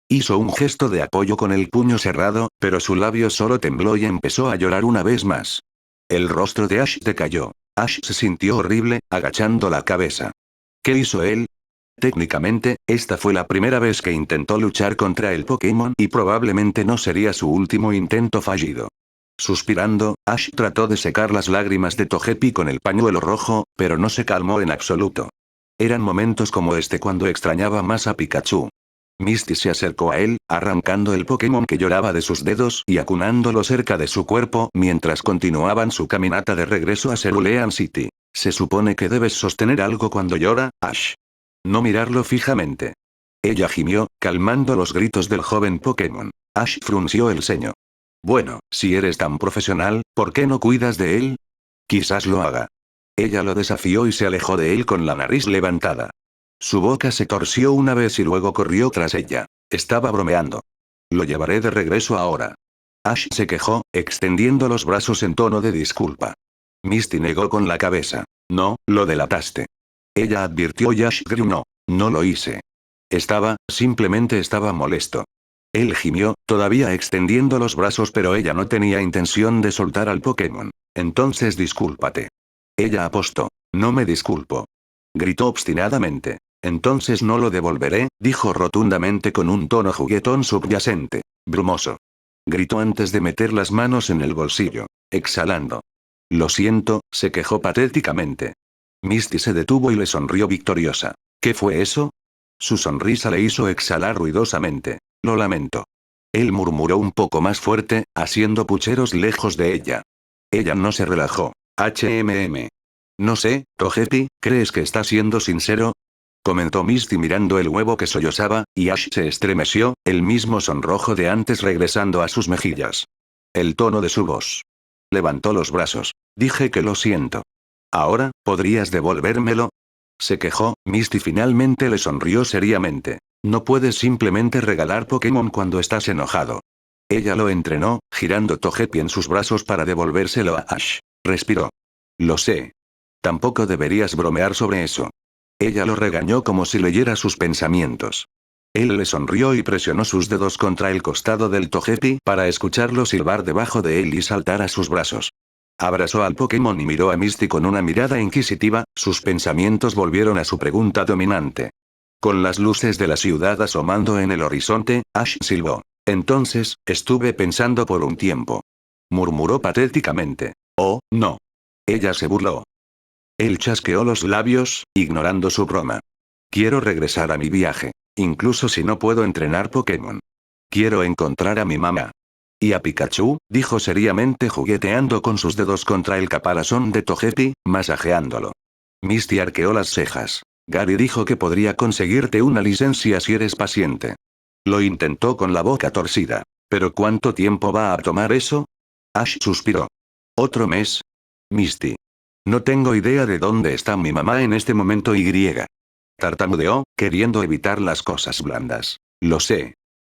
Hizo un gesto de apoyo con el puño cerrado, pero su labio solo tembló y empezó a llorar una vez más. El rostro de Ash decayó. Ash se sintió horrible, agachando la cabeza. ¿Qué hizo él? Técnicamente, esta fue la primera vez que intentó luchar contra el Pokémon y probablemente no sería su último intento fallido. Suspirando, Ash trató de secar las lágrimas de Togepi con el pañuelo rojo, pero no se calmó en absoluto. Eran momentos como este cuando extrañaba más a Pikachu. Misty se acercó a él, arrancando el Pokémon que lloraba de sus dedos y acunándolo cerca de su cuerpo mientras continuaban su caminata de regreso a Cerulean City. Se supone que debes sostener algo cuando llora, Ash. No mirarlo fijamente. Ella gimió, calmando los gritos del joven Pokémon. Ash frunció el ceño. Bueno, si eres tan profesional, ¿por qué no cuidas de él? Quizás lo haga. Ella lo desafió y se alejó de él con la nariz levantada. Su boca se torció una vez y luego corrió tras ella. Estaba bromeando. Lo llevaré de regreso ahora. Ash se quejó, extendiendo los brazos en tono de disculpa. Misty negó con la cabeza. No, lo delataste. Ella advirtió y Ash gruñó. No lo hice. Simplemente estaba molesto. Él gimió, todavía extendiendo los brazos pero ella no tenía intención de soltar al Pokémon. Entonces discúlpate. Ella apostó. No me disculpo. Gritó obstinadamente. Entonces no lo devolveré, dijo rotundamente con un tono juguetón subyacente. Brumoso. Gritó antes de meter las manos en el bolsillo. Exhalando. Lo siento, se quejó patéticamente. Misty se detuvo y le sonrió victoriosa. ¿Qué fue eso? Su sonrisa le hizo exhalar ruidosamente. Lo lamento. Él murmuró un poco más fuerte, haciendo pucheros lejos de ella. Ella no se relajó. No sé, Togepi, ¿crees que está siendo sincero? Comentó Misty mirando el huevo que sollozaba, y Ash se estremeció, el mismo sonrojo de antes regresando a sus mejillas. El tono de su voz. Levantó los brazos. Dije que lo siento. Ahora, ¿podrías devolvérmelo? Se quejó, Misty finalmente le sonrió seriamente. No puedes simplemente regalar Pokémon cuando estás enojado. Ella lo entrenó, girando Togepi en sus brazos para devolvérselo a Ash. Respiró. Lo sé. Tampoco deberías bromear sobre eso. Ella lo regañó como si leyera sus pensamientos. Él le sonrió y presionó sus dedos contra el costado del Togepi para escucharlo silbar debajo de él y saltar a sus brazos. Abrazó al Pokémon y miró a Misty con una mirada inquisitiva, sus pensamientos volvieron a su pregunta dominante. Con las luces de la ciudad asomando en el horizonte, Ash silbó. Entonces, estuve pensando por un tiempo. Murmuró patéticamente. Oh, no. Ella se burló. Él chasqueó los labios, ignorando su broma. Quiero regresar a mi viaje. Incluso si no puedo entrenar Pokémon. Quiero encontrar a mi mamá. Y a Pikachu, dijo seriamente jugueteando con sus dedos contra el caparazón de Togepi, masajeándolo. Misty arqueó las cejas. Gary dijo que podría conseguirte una licencia si eres paciente. Lo intentó con la boca torcida. ¿Pero cuánto tiempo va a tomar eso? Ash suspiró. ¿Otro mes? Misty. No tengo idea de dónde está mi mamá en este momento y. Tartamudeó, queriendo evitar las cosas blandas. Lo sé.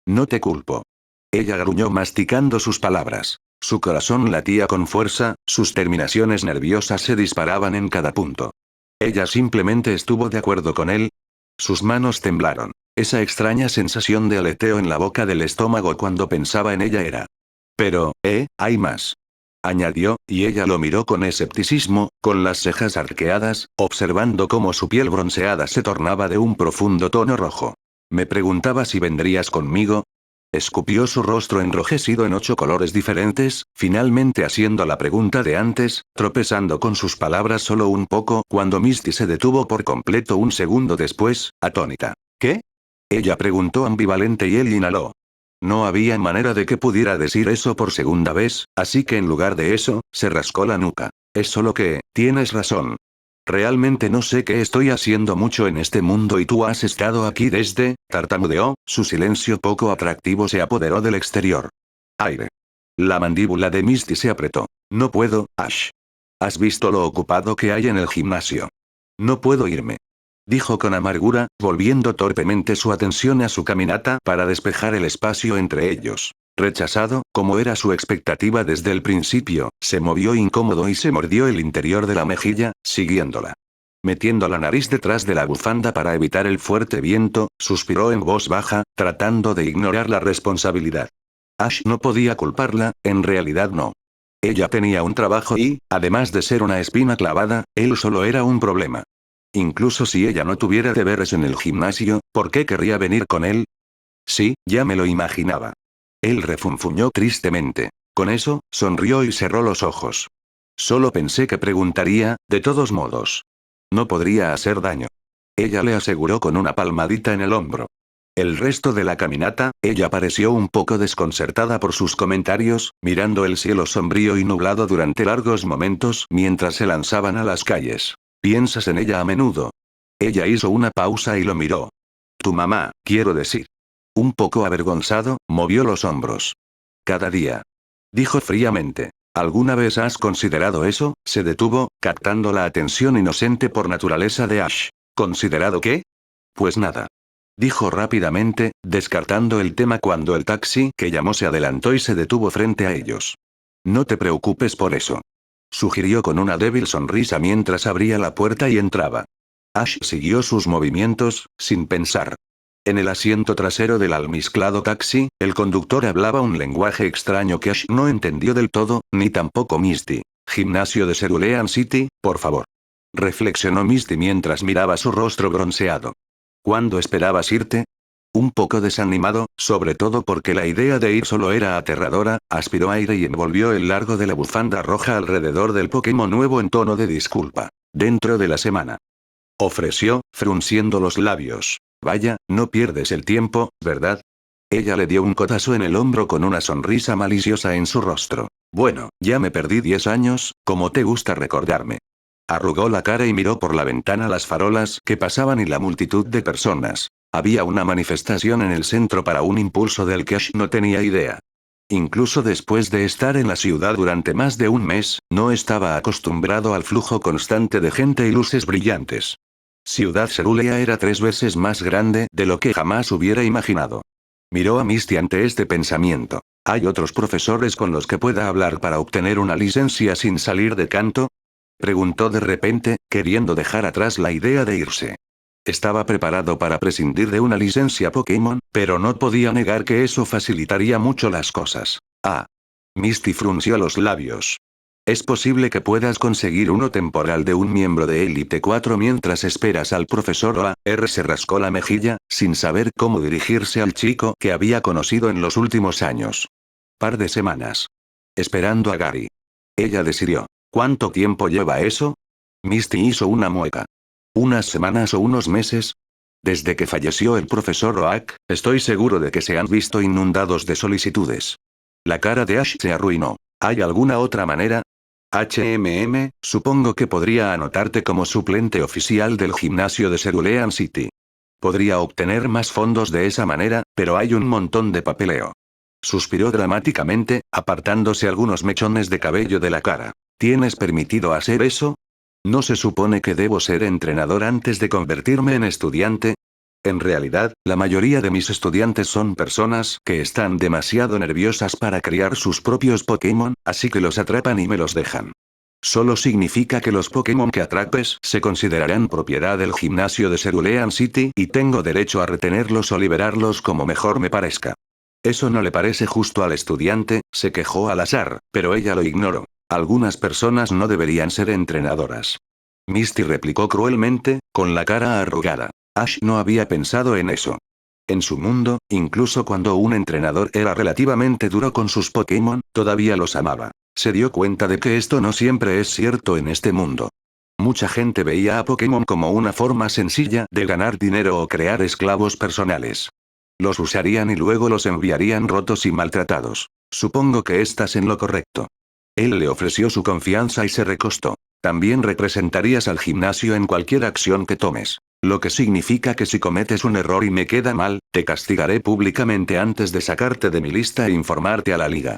No te culpo. Ella gruñó masticando sus palabras. Su corazón latía con fuerza, sus terminaciones nerviosas se disparaban en cada punto. Ella simplemente estuvo de acuerdo con él. Sus manos temblaron. Esa extraña sensación de aleteo en la boca del estómago cuando pensaba en ella era. Pero, hay más. Añadió, y ella lo miró con escepticismo, con las cejas arqueadas, observando cómo su piel bronceada se tornaba de un profundo tono rojo. Me preguntaba si vendrías conmigo. Escupió su rostro enrojecido en 8 colores diferentes, finalmente haciendo la pregunta de antes, tropezando con sus palabras solo un poco cuando Misty se detuvo por completo un segundo después, atónita. ¿Qué? Ella preguntó ambivalente y él inhaló. No había manera de que pudiera decir eso por segunda vez, así que en lugar de eso, se rascó la nuca. Es solo que, tienes razón. Realmente no sé qué estoy haciendo mucho en este mundo y tú has estado aquí desde, tartamudeó, su silencio poco atractivo se apoderó del exterior. Aire. La mandíbula de Misty se apretó. No puedo, Ash. ¿Has visto lo ocupado que hay en el gimnasio? No puedo irme. Dijo con amargura, volviendo torpemente su atención a su caminata para despejar el espacio entre ellos. Rechazado, como era su expectativa desde el principio, se movió incómodo y se mordió el interior de la mejilla, siguiéndola. Metiendo la nariz detrás de la bufanda para evitar el fuerte viento, suspiró en voz baja, tratando de ignorar la responsabilidad. Ash no podía culparla, en realidad no. Ella tenía un trabajo y, además de ser una espina clavada, él solo era un problema. Incluso si ella no tuviera deberes en el gimnasio, ¿por qué querría venir con él? Sí, ya me lo imaginaba. Él refunfuñó tristemente. Con eso, sonrió y cerró los ojos. Solo pensé que preguntaría, de todos modos. No podría hacer daño. Ella le aseguró con una palmadita en el hombro. El resto de la caminata, ella pareció un poco desconcertada por sus comentarios, mirando el cielo sombrío y nublado durante largos momentos mientras se lanzaban a las calles. ¿Piensas en ella a menudo? Ella hizo una pausa y lo miró. Tu mamá, quiero decir. Un poco avergonzado, movió los hombros. Cada día. Dijo fríamente. ¿Alguna vez has considerado eso? Se detuvo, captando la atención inocente por naturaleza de Ash. ¿Considerado qué? Pues nada. Dijo rápidamente, descartando el tema cuando el taxi que llamó se adelantó y se detuvo frente a ellos. No te preocupes por eso. Sugirió con una débil sonrisa mientras abría la puerta y entraba. Ash siguió sus movimientos, sin pensar. En el asiento trasero del almizclado taxi, el conductor hablaba un lenguaje extraño que Ash no entendió del todo, ni tampoco Misty. Gimnasio de Cerulean City, por favor. Reflexionó Misty mientras miraba su rostro bronceado. ¿Cuándo esperabas irte? Un poco desanimado, sobre todo porque la idea de ir solo era aterradora, aspiró aire y envolvió el largo de la bufanda roja alrededor del Pokémon nuevo en tono de disculpa. Dentro de la semana. Ofreció, frunciendo los labios. Vaya, no pierdes el tiempo, ¿verdad? Ella le dio un codazo en el hombro con una sonrisa maliciosa en su rostro. Bueno, ya me perdí 10 años, como te gusta recordarme. Arrugó la cara y miró por la ventana las farolas que pasaban y la multitud de personas. Había una manifestación en el centro para un impulso del que Ash no tenía idea. Incluso después de estar en la ciudad durante más de un mes, no estaba acostumbrado al flujo constante de gente y luces brillantes. Ciudad Cerulea era 3 veces más grande de lo que jamás hubiera imaginado. Miró a Misty ante este pensamiento. ¿Hay otros profesores con los que pueda hablar para obtener una licencia sin salir de canto? Preguntó de repente, queriendo dejar atrás la idea de irse. Estaba preparado para prescindir de una licencia Pokémon, pero no podía negar que eso facilitaría mucho las cosas. Ah. Misty frunció los labios. Es posible que puedas conseguir uno temporal de un miembro de Elite 4 mientras esperas al profesor O.A.R. Se rascó la mejilla, sin saber cómo dirigirse al chico que había conocido en los últimos años. Par de semanas. Esperando a Gary. Ella decidió. ¿Cuánto tiempo lleva eso? Misty hizo una mueca. ¿Unas semanas o unos meses? Desde que falleció el profesor Oak, estoy seguro de que se han visto inundados de solicitudes. La cara de Ash se arruinó. ¿Hay alguna otra manera? Supongo que podría anotarte como suplente oficial del gimnasio de Cerulean City. Podría obtener más fondos de esa manera, pero hay un montón de papeleo. Suspiró dramáticamente, apartándose algunos mechones de cabello de la cara. ¿Tienes permitido hacer eso? ¿No se supone que debo ser entrenador antes de convertirme en estudiante? En realidad, la mayoría de mis estudiantes son personas que están demasiado nerviosas para criar sus propios Pokémon, así que los atrapan y me los dejan. Solo significa que los Pokémon que atrapes se considerarán propiedad del gimnasio de Cerulean City y tengo derecho a retenerlos o liberarlos como mejor me parezca. Eso no le parece justo al estudiante, se quejó al azar, pero ella lo ignoró. Algunas personas no deberían ser entrenadoras. Misty replicó cruelmente, con la cara arrugada. Ash no había pensado en eso. En su mundo, incluso cuando un entrenador era relativamente duro con sus Pokémon, todavía los amaba. Se dio cuenta de que esto no siempre es cierto en este mundo. Mucha gente veía a Pokémon como una forma sencilla de ganar dinero o crear esclavos personales. Los usarían y luego los enviarían rotos y maltratados. Supongo que estás en lo correcto. Él le ofreció su confianza y se recostó. También representarías al gimnasio en cualquier acción que tomes. Lo que significa que si cometes un error y me queda mal, te castigaré públicamente antes de sacarte de mi lista e informarte a la liga.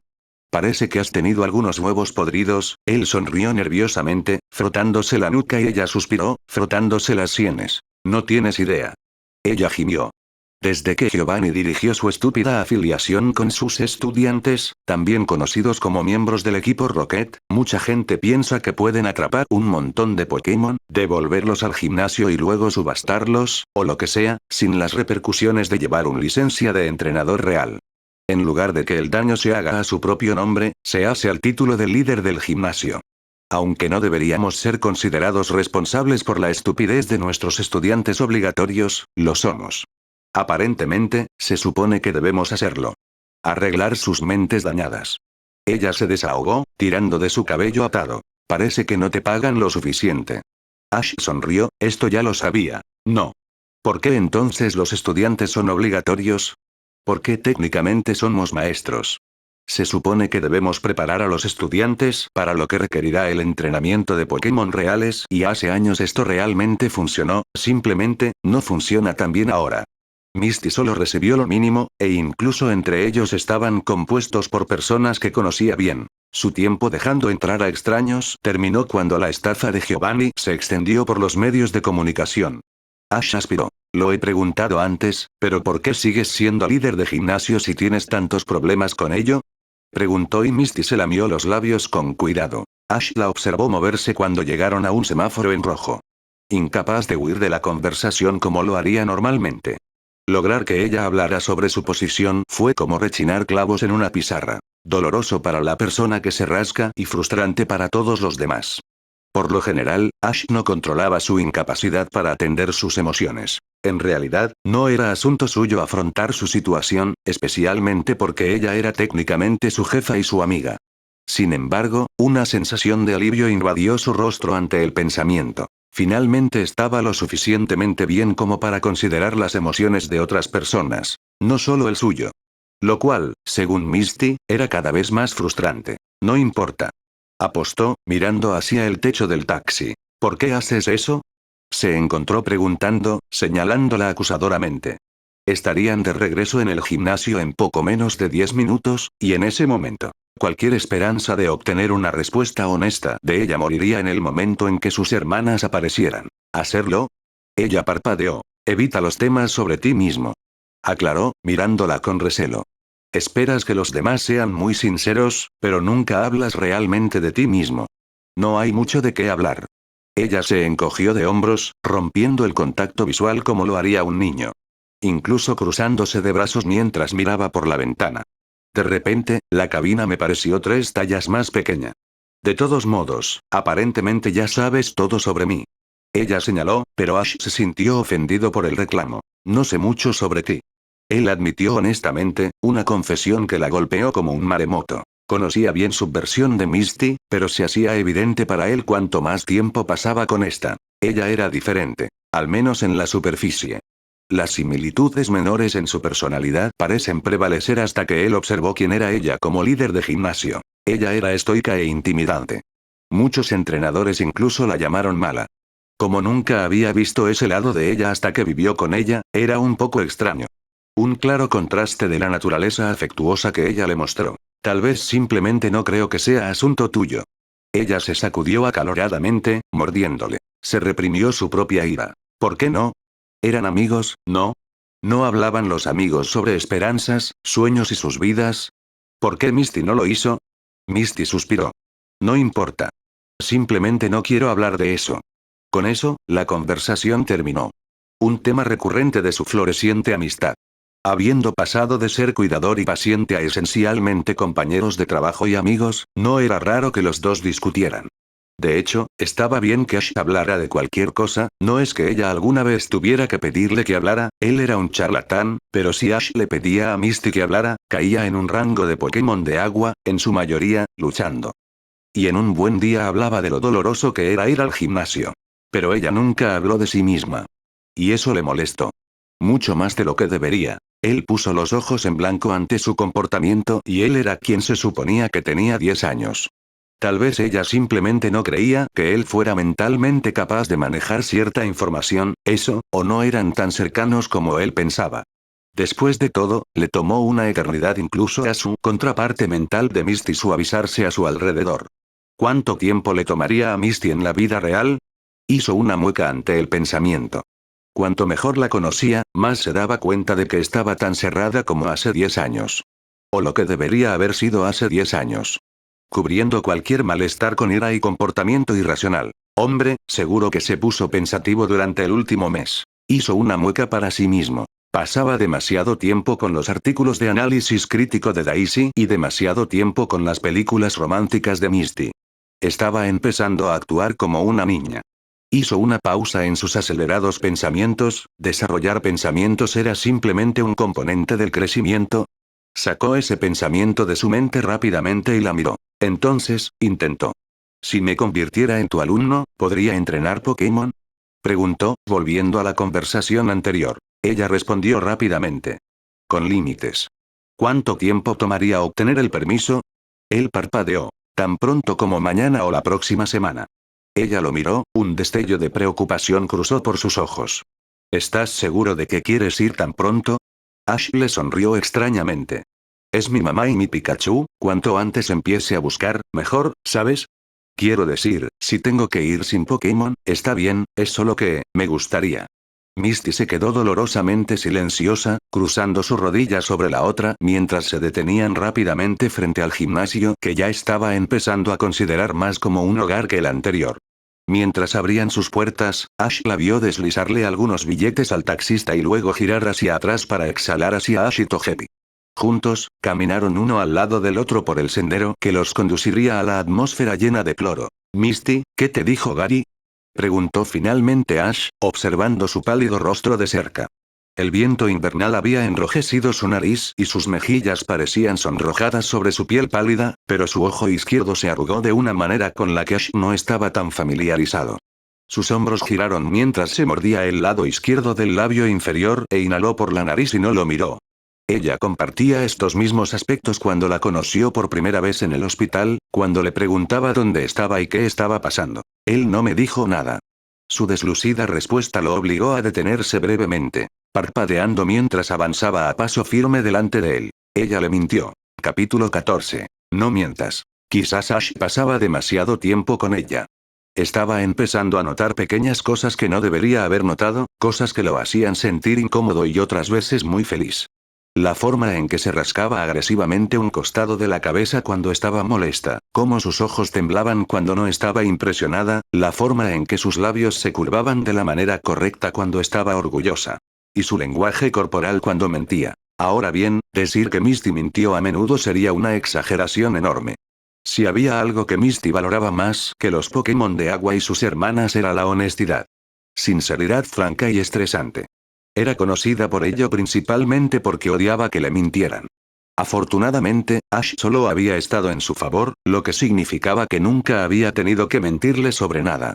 Parece que has tenido algunos huevos podridos. Él sonrió nerviosamente, frotándose la nuca y ella suspiró, frotándose las sienes. No tienes idea. Ella gimió. Desde que Giovanni dirigió su estúpida afiliación con sus estudiantes, también conocidos como miembros del equipo Rocket, mucha gente piensa que pueden atrapar un montón de Pokémon, devolverlos al gimnasio y luego subastarlos, o lo que sea, sin las repercusiones de llevar una licencia de entrenador real. En lugar de que el daño se haga a su propio nombre, se hace al título de líder del gimnasio. Aunque no deberíamos ser considerados responsables por la estupidez de nuestros estudiantes obligatorios, lo somos. Aparentemente, se supone que debemos hacerlo. Arreglar sus mentes dañadas. Ella se desahogó, tirando de su cabello atado. Parece que no te pagan lo suficiente. Ash sonrió, esto ya lo sabía. No. ¿Por qué entonces los estudiantes son obligatorios? ¿Por qué técnicamente somos maestros? Se supone que debemos preparar a los estudiantes para lo que requerirá el entrenamiento de Pokémon reales y hace años esto realmente funcionó, simplemente, no funciona tan bien ahora. Misty solo recibió lo mínimo, e incluso entre ellos estaban compuestos por personas que conocía bien. Su tiempo dejando entrar a extraños terminó cuando la estafa de Giovanni se extendió por los medios de comunicación. Ash aspiró. Lo he preguntado antes, pero ¿por qué sigues siendo líder de gimnasio si tienes tantos problemas con ello? Preguntó y Misty se lamió los labios con cuidado. Ash la observó moverse cuando llegaron a un semáforo en rojo. Incapaz de huir de la conversación como lo haría normalmente. Lograr que ella hablara sobre su posición fue como rechinar clavos en una pizarra. Doloroso para la persona que se rasca y frustrante para todos los demás. Por lo general, Ash no controlaba su incapacidad para atender sus emociones. En realidad, no era asunto suyo afrontar su situación, especialmente porque ella era técnicamente su jefa y su amiga. Sin embargo, una sensación de alivio invadió su rostro ante el pensamiento. Finalmente estaba lo suficientemente bien como para considerar las emociones de otras personas, no solo el suyo. Lo cual, según Misty, era cada vez más frustrante. No importa. Apostó, mirando hacia el techo del taxi. ¿Por qué haces eso? Se encontró preguntando, señalándola acusadoramente. Estarían de regreso en el gimnasio en poco menos de 10 minutos, y en ese momento, cualquier esperanza de obtener una respuesta honesta de ella moriría en el momento en que sus hermanas aparecieran. ¿Hacerlo? Ella parpadeó. Evita los temas sobre ti mismo. Aclaró, mirándola con recelo. Esperas que los demás sean muy sinceros, pero nunca hablas realmente de ti mismo. No hay mucho de qué hablar. Ella se encogió de hombros, rompiendo el contacto visual como lo haría un niño. Incluso cruzándose de brazos mientras miraba por la ventana. De repente, la cabina me pareció 3 tallas más pequeña. De todos modos, aparentemente ya sabes todo sobre mí. Ella señaló, pero Ash se sintió ofendido por el reclamo. No sé mucho sobre ti. Él admitió honestamente, una confesión que la golpeó como un maremoto. Conocía bien su versión de Misty, pero se hacía evidente para él cuanto más tiempo pasaba con esta. Ella era diferente. Al menos en la superficie. Las similitudes menores en su personalidad parecen prevalecer hasta que él observó quién era ella como líder de gimnasio. Ella era estoica e intimidante. Muchos entrenadores incluso la llamaron mala. Como nunca había visto ese lado de ella hasta que vivió con ella, era un poco extraño. Un claro contraste de la naturaleza afectuosa que ella le mostró. Tal vez simplemente no creo que sea asunto tuyo. Ella se sacudió acaloradamente, mordiéndole. Se reprimió su propia ira. ¿Por qué no? ¿Eran amigos, no? ¿No hablaban los amigos sobre esperanzas, sueños y sus vidas? ¿Por qué Misty no lo hizo? Misty suspiró. No importa. Simplemente no quiero hablar de eso. Con eso, la conversación terminó. Un tema recurrente de su floreciente amistad. Habiendo pasado de ser cuidador y paciente a esencialmente compañeros de trabajo y amigos, no era raro que los dos discutieran. De hecho, estaba bien que Ash hablara de cualquier cosa, no es que ella alguna vez tuviera que pedirle que hablara, él era un charlatán, pero si Ash le pedía a Misty que hablara, caía en un rango de Pokémon de agua, en su mayoría, luchando. Y en un buen día hablaba de lo doloroso que era ir al gimnasio. Pero ella nunca habló de sí misma. Y eso le molestó. Mucho más de lo que debería. Él puso los ojos en blanco ante su comportamiento y él era quien se suponía que tenía 10 años. Tal vez ella simplemente no creía que él fuera mentalmente capaz de manejar cierta información, eso, o no eran tan cercanos como él pensaba. Después de todo, le tomó una eternidad incluso a su contraparte mental de Misty suavizarse a su alrededor. ¿Cuánto tiempo le tomaría a Misty en la vida real? Hizo una mueca ante el pensamiento. Cuanto mejor la conocía, más se daba cuenta de que estaba tan cerrada como hace 10 años. O lo que debería haber sido hace 10 años. Cubriendo cualquier malestar con ira y comportamiento irracional. Hombre, seguro que se puso pensativo durante el último mes. Hizo una mueca para sí mismo. Pasaba demasiado tiempo con los artículos de análisis crítico de Daisy y demasiado tiempo con las películas románticas de Misty. Estaba empezando a actuar como una niña. Hizo una pausa en sus acelerados pensamientos, desarrollar pensamientos era simplemente un componente del crecimiento. Sacó ese pensamiento de su mente rápidamente y la miró. Entonces, intentó. Si me convirtiera en tu alumno, ¿podría entrenar Pokémon? Preguntó, volviendo a la conversación anterior. Ella respondió rápidamente. Con límites. ¿Cuánto tiempo tomaría obtener el permiso? Él parpadeó. Tan pronto como mañana o la próxima semana. Ella lo miró, un destello de preocupación cruzó por sus ojos. ¿Estás seguro de que quieres ir tan pronto? Ash le sonrió extrañamente. Es mi mamá y mi Pikachu, cuanto antes empiece a buscar, mejor, ¿sabes? Quiero decir, si tengo que ir sin Pokémon, está bien, es solo que, me gustaría. Misty se quedó dolorosamente silenciosa, cruzando su rodilla sobre la otra mientras se detenían rápidamente frente al gimnasio que ya estaba empezando a considerar más como un hogar que el anterior. Mientras abrían sus puertas, Ash la vio deslizarle algunos billetes al taxista y luego girar hacia atrás para exhalar hacia Ash y Togepi. Juntos, caminaron uno al lado del otro por el sendero que los conduciría a la atmósfera llena de cloro. Misty, ¿qué te dijo Gary? Preguntó finalmente Ash, observando su pálido rostro de cerca. El viento invernal había enrojecido su nariz y sus mejillas parecían sonrojadas sobre su piel pálida, pero su ojo izquierdo se arrugó de una manera con la que Ash no estaba tan familiarizado. Sus hombros giraron mientras se mordía el lado izquierdo del labio inferior e inhaló por la nariz y no lo miró. Ella compartía estos mismos aspectos cuando la conoció por primera vez en el hospital, cuando le preguntaba dónde estaba y qué estaba pasando. Él no me dijo nada. Su deslucida respuesta lo obligó a detenerse brevemente, parpadeando mientras avanzaba a paso firme delante de él. Ella le mintió. Capítulo 14. No mientas. Quizás Ash pasaba demasiado tiempo con ella. Estaba empezando a notar pequeñas cosas que no debería haber notado, cosas que lo hacían sentir incómodo y otras veces muy feliz. La forma en que se rascaba agresivamente un costado de la cabeza cuando estaba molesta, cómo sus ojos temblaban cuando no estaba impresionada, la forma en que sus labios se curvaban de la manera correcta cuando estaba orgullosa. Y su lenguaje corporal cuando mentía. Ahora bien, decir que Misty mintió a menudo sería una exageración enorme. Si había algo que Misty valoraba más que los Pokémon de agua y sus hermanas era la honestidad. Sinceridad franca y estresante. Era conocida por ello principalmente porque odiaba que le mintieran. Afortunadamente, Ash solo había estado en su favor, lo que significaba que nunca había tenido que mentirle sobre nada.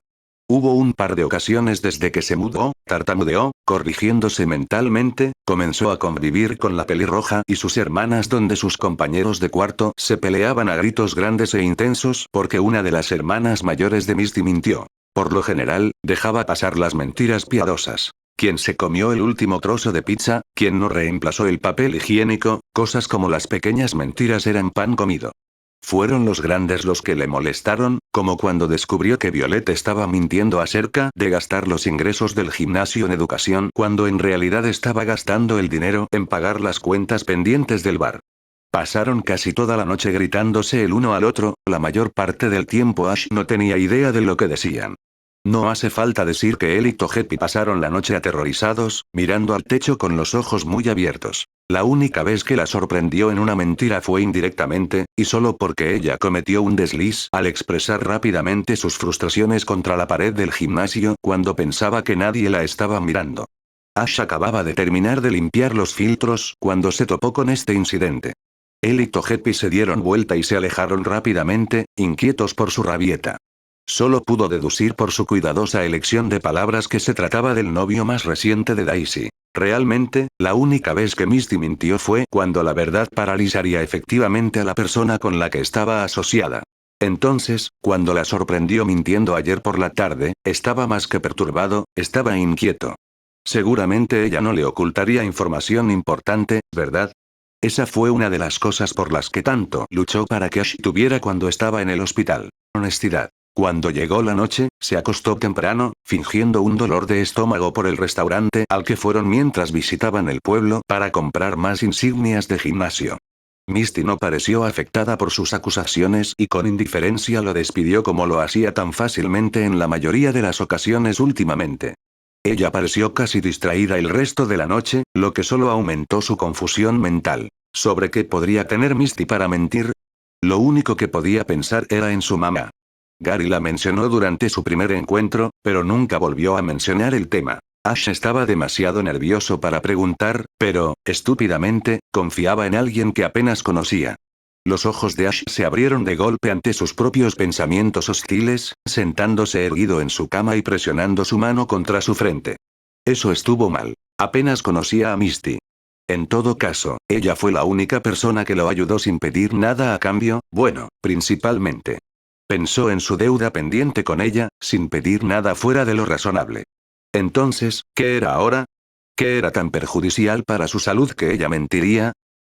Hubo un par de ocasiones desde que se mudó, tartamudeó, corrigiéndose mentalmente, comenzó a convivir con la pelirroja y sus hermanas donde sus compañeros de cuarto se peleaban a gritos grandes e intensos porque una de las hermanas mayores de Misty mintió. Por lo general, dejaba pasar las mentiras piadosas. Quien se comió el último trozo de pizza, quien no reemplazó el papel higiénico, cosas como las pequeñas mentiras eran pan comido. Fueron los grandes los que le molestaron, como cuando descubrió que Violet estaba mintiendo acerca de gastar los ingresos del gimnasio en educación cuando en realidad estaba gastando el dinero en pagar las cuentas pendientes del bar. Pasaron casi toda la noche gritándose el uno al otro, la mayor parte del tiempo Ash no tenía idea de lo que decían. No hace falta decir que él y Togepi pasaron la noche aterrorizados, mirando al techo con los ojos muy abiertos. La única vez que la sorprendió en una mentira fue indirectamente, y solo porque ella cometió un desliz al expresar rápidamente sus frustraciones contra la pared del gimnasio cuando pensaba que nadie la estaba mirando. Ash acababa de terminar de limpiar los filtros cuando se topó con este incidente. Él y Togepi se dieron vuelta y se alejaron rápidamente, inquietos por su rabieta. Solo pudo deducir por su cuidadosa elección de palabras que se trataba del novio más reciente de Daisy. Realmente, la única vez que Misty mintió fue cuando la verdad paralizaría efectivamente a la persona con la que estaba asociada. Entonces, cuando la sorprendió mintiendo ayer por la tarde, estaba más que perturbado, estaba inquieto. Seguramente ella no le ocultaría información importante, ¿verdad? Esa fue una de las cosas por las que tanto luchó para que Ash tuviera cuando estaba en el hospital. Honestidad. Cuando llegó la noche, se acostó temprano, fingiendo un dolor de estómago por el restaurante al que fueron mientras visitaban el pueblo para comprar más insignias de gimnasio. Misty no pareció afectada por sus acusaciones y con indiferencia lo despidió como lo hacía tan fácilmente en la mayoría de las ocasiones últimamente. Ella pareció casi distraída el resto de la noche, lo que solo aumentó su confusión mental. ¿Sobre qué podría tener Misty para mentir? Lo único que podía pensar era en su mamá. Gary la mencionó durante su primer encuentro, pero nunca volvió a mencionar el tema. Ash estaba demasiado nervioso para preguntar, pero, estúpidamente, confiaba en alguien que apenas conocía. Los ojos de Ash se abrieron de golpe ante sus propios pensamientos hostiles, sentándose erguido en su cama y presionando su mano contra su frente. Eso estuvo mal. Apenas conocía a Misty. En todo caso, ella fue la única persona que lo ayudó sin pedir nada a cambio, bueno, principalmente. Pensó en su deuda pendiente con ella, sin pedir nada fuera de lo razonable. Entonces, ¿qué era ahora? ¿Qué era tan perjudicial para su salud que ella mentiría?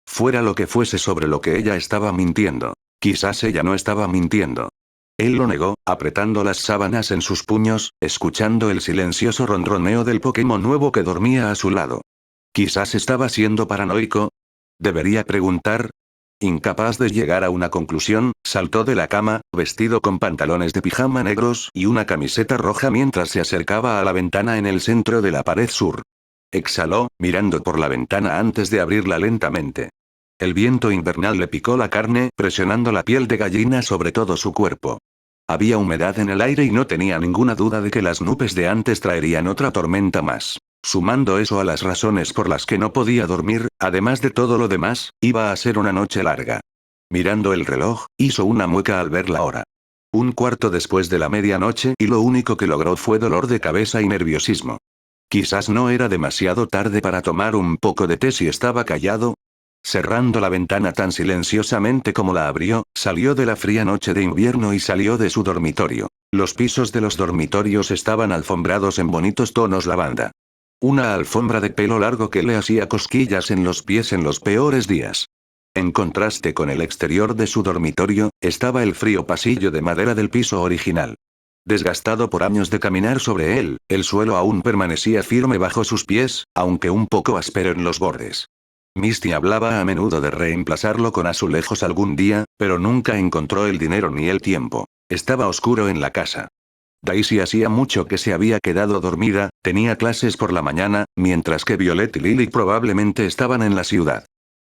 Fuera lo que fuese sobre lo que ella estaba mintiendo. Quizás ella no estaba mintiendo. Él lo negó, apretando las sábanas en sus puños, escuchando el silencioso ronroneo del Pokémon nuevo que dormía a su lado. Quizás estaba siendo paranoico. ¿Debería preguntar? Incapaz de llegar a una conclusión, saltó de la cama, vestido con pantalones de pijama negros y una camiseta roja mientras se acercaba a la ventana en el centro de la pared sur. Exhaló, mirando por la ventana antes de abrirla lentamente. El viento invernal le picó la carne, presionando la piel de gallina sobre todo su cuerpo. Había humedad en el aire y no tenía ninguna duda de que las nubes de antes traerían otra tormenta más. Sumando eso a las razones por las que no podía dormir, además de todo lo demás, iba a ser una noche larga. Mirando el reloj, hizo una mueca al ver la hora. Un cuarto después de la medianoche y lo único que logró fue dolor de cabeza y nerviosismo. Quizás no era demasiado tarde para tomar un poco de té si estaba callado. Cerrando la ventana tan silenciosamente como la abrió, salió de la fría noche de invierno y salió de su dormitorio. Los pisos de los dormitorios estaban alfombrados en bonitos tonos lavanda. Una alfombra de pelo largo que le hacía cosquillas en los pies en los peores días. En contraste con el exterior de su dormitorio, estaba el frío pasillo de madera del piso original. Desgastado por años de caminar sobre él, el suelo aún permanecía firme bajo sus pies, aunque un poco áspero en los bordes. Misty hablaba a menudo de reemplazarlo con azulejos algún día, pero nunca encontró el dinero ni el tiempo. Estaba oscuro en la casa. Daisy hacía mucho que se había quedado dormida, tenía clases por la mañana, mientras que Violet y Lily probablemente estaban en la ciudad.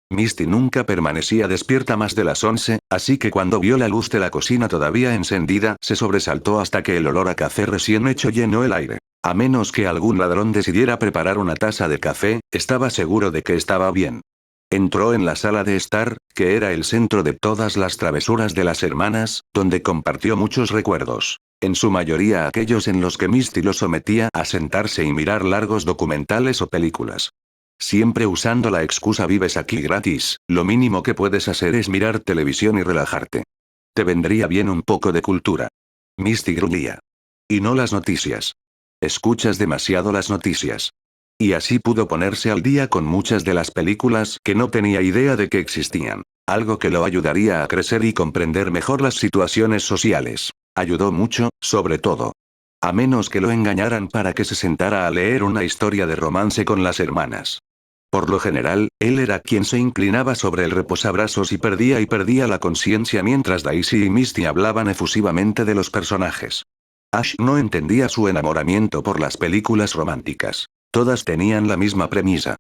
Misty nunca permanecía despierta más de las 11, así que cuando vio la luz de la cocina todavía encendida, se sobresaltó hasta que el olor a café recién hecho llenó el aire. A menos que algún ladrón decidiera preparar una taza de café, estaba seguro de que estaba bien. Entró en la sala de estar, que era el centro de todas las travesuras de las hermanas, donde compartió muchos recuerdos. En su mayoría aquellos en los que Misty lo sometía a sentarse y mirar largos documentales o películas. Siempre usando la excusa vives aquí gratis, lo mínimo que puedes hacer es mirar televisión y relajarte. Te vendría bien un poco de cultura. Misty gruñía. Y no las noticias. Escuchas demasiado las noticias. Y así pudo ponerse al día con muchas de las películas que no tenía idea de que existían. Algo que lo ayudaría a crecer y comprender mejor las situaciones sociales. Ayudó mucho, sobre todo. A menos que lo engañaran para que se sentara a leer una historia de romance con las hermanas. Por lo general, él era quien se inclinaba sobre el reposabrazos y perdía la conciencia mientras Daisy y Misty hablaban efusivamente de los personajes. Ash no entendía su enamoramiento por las películas románticas. Todas tenían la misma premisa.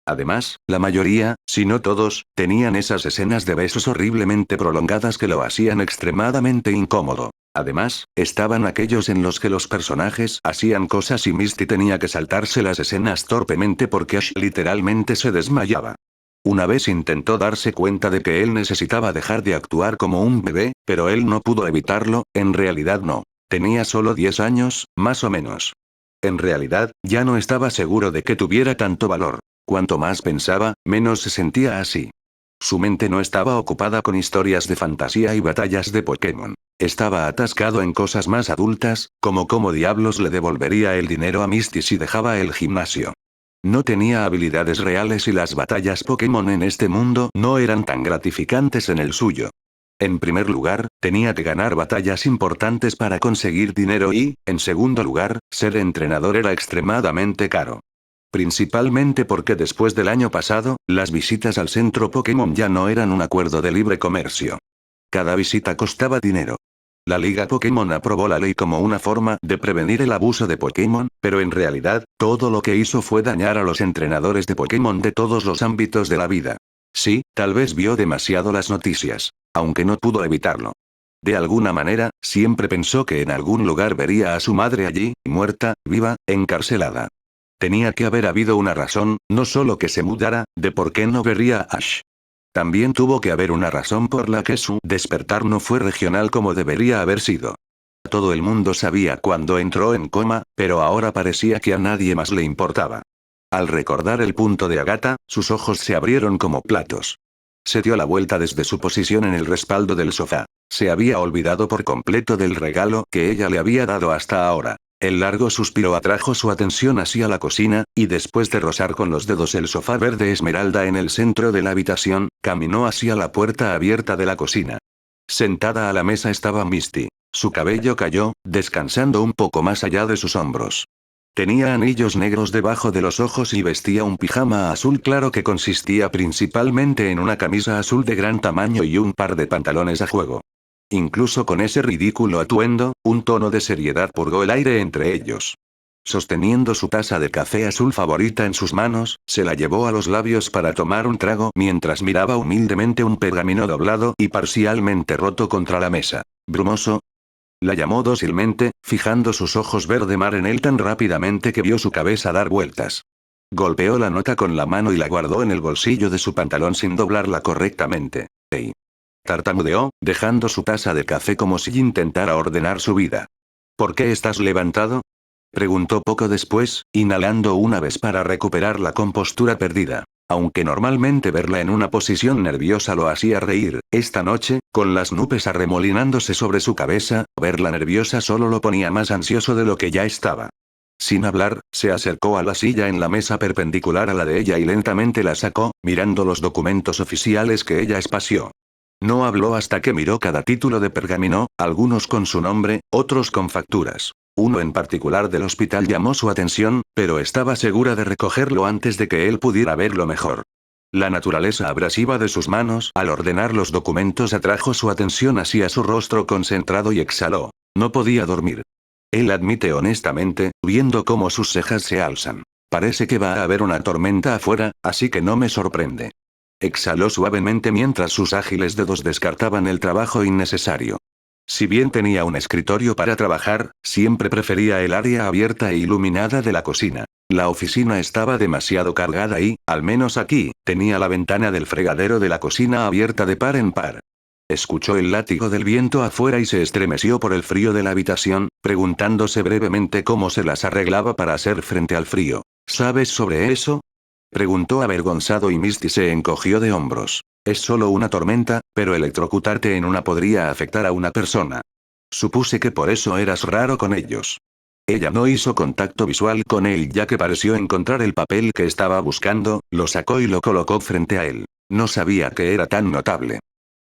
Además, la mayoría, si no todos, tenían esas escenas de besos horriblemente prolongadas que lo hacían extremadamente incómodo. Además, estaban aquellos en los que los personajes hacían cosas y Misty tenía que saltarse las escenas torpemente porque Ash literalmente se desmayaba. Una vez intentó darse cuenta de que él necesitaba dejar de actuar como un bebé, pero él no pudo evitarlo, en realidad no. Tenía solo 10 años, más o menos. En realidad, ya no estaba seguro de que tuviera tanto valor. Cuanto más pensaba, menos se sentía así. Su mente no estaba ocupada con historias de fantasía y batallas de Pokémon. Estaba atascado en cosas más adultas, como cómo diablos le devolvería el dinero a Misty si dejaba el gimnasio. No tenía habilidades reales y las batallas Pokémon en este mundo no eran tan gratificantes en el suyo. En primer lugar, tenía que ganar batallas importantes para conseguir dinero y, en segundo lugar, ser entrenador era extremadamente caro. Principalmente porque después del año pasado, las visitas al centro Pokémon ya no eran un acuerdo de libre comercio. Cada visita costaba dinero. La Liga Pokémon aprobó la ley como una forma de prevenir el abuso de Pokémon, pero en realidad, todo lo que hizo fue dañar a los entrenadores de Pokémon de todos los ámbitos de la vida. Sí, tal vez vio demasiado las noticias, aunque no pudo evitarlo. De alguna manera, siempre pensó que en algún lugar vería a su madre allí, muerta, viva, encarcelada. Tenía que haber habido una razón, no solo que se mudara, de por qué no vería a Ash. También tuvo que haber una razón por la que su despertar no fue regional como debería haber sido. Todo el mundo sabía cuando entró en coma, pero ahora parecía que a nadie más le importaba. Al recordar el punto de Agatha, sus ojos se abrieron como platos. Se dio la vuelta desde su posición en el respaldo del sofá. Se había olvidado por completo del regalo que ella le había dado hasta ahora. El largo suspiro atrajo su atención hacia la cocina, y después de rozar con los dedos el sofá verde esmeralda en el centro de la habitación, caminó hacia la puerta abierta de la cocina. Sentada a la mesa estaba Misty. Su cabello cayó, descansando un poco más allá de sus hombros. Tenía anillos negros debajo de los ojos y vestía un pijama azul claro que consistía principalmente en una camisa azul de gran tamaño y un par de pantalones a juego. Incluso con ese ridículo atuendo, un tono de seriedad purgó el aire entre ellos. Sosteniendo su taza de café azul favorita en sus manos, se la llevó a los labios para tomar un trago mientras miraba humildemente un pergamino doblado y parcialmente roto contra la mesa. Brumoso. La llamó dócilmente, fijando sus ojos verde mar en él tan rápidamente que vio su cabeza dar vueltas. Golpeó la nota con la mano y la guardó en el bolsillo de su pantalón sin doblarla correctamente. ¡Ey! Tartamudeó, dejando su taza de café como si intentara ordenar su vida. ¿Por qué estás levantado? Preguntó poco después, inhalando una vez para recuperar la compostura perdida. Aunque normalmente verla en una posición nerviosa lo hacía reír, esta noche, con las nubes arremolinándose sobre su cabeza, verla nerviosa solo lo ponía más ansioso de lo que ya estaba. Sin hablar, se acercó a la silla en la mesa perpendicular a la de ella y lentamente la sacó, mirando los documentos oficiales que ella espació. No habló hasta que miró cada título de pergamino, algunos con su nombre, otros con facturas. Uno en particular del hospital llamó su atención, pero estaba segura de recogerlo antes de que él pudiera verlo mejor. La naturaleza abrasiva de sus manos al ordenar los documentos atrajo su atención hacia su rostro concentrado y exhaló. No podía dormir. Él admite honestamente, viendo cómo sus cejas se alzan. Parece que va a haber una tormenta afuera, así que no me sorprende. Exhaló suavemente mientras sus ágiles dedos descartaban el trabajo innecesario. Si bien tenía un escritorio para trabajar, siempre prefería el área abierta e iluminada de la cocina. La oficina estaba demasiado cargada y, al menos aquí, tenía la ventana del fregadero de la cocina abierta de par en par. Escuchó el látigo del viento afuera y se estremeció por el frío de la habitación, preguntándose brevemente cómo se las arreglaba para hacer frente al frío. ¿Sabes sobre eso? Preguntó avergonzado y Misty se encogió de hombros. Es solo una tormenta, pero electrocutarte en una podría afectar a una persona. Supuse que por eso eras raro con ellos. Ella no hizo contacto visual con él ya que pareció encontrar el papel que estaba buscando, lo sacó y lo colocó frente a él. No sabía que era tan notable.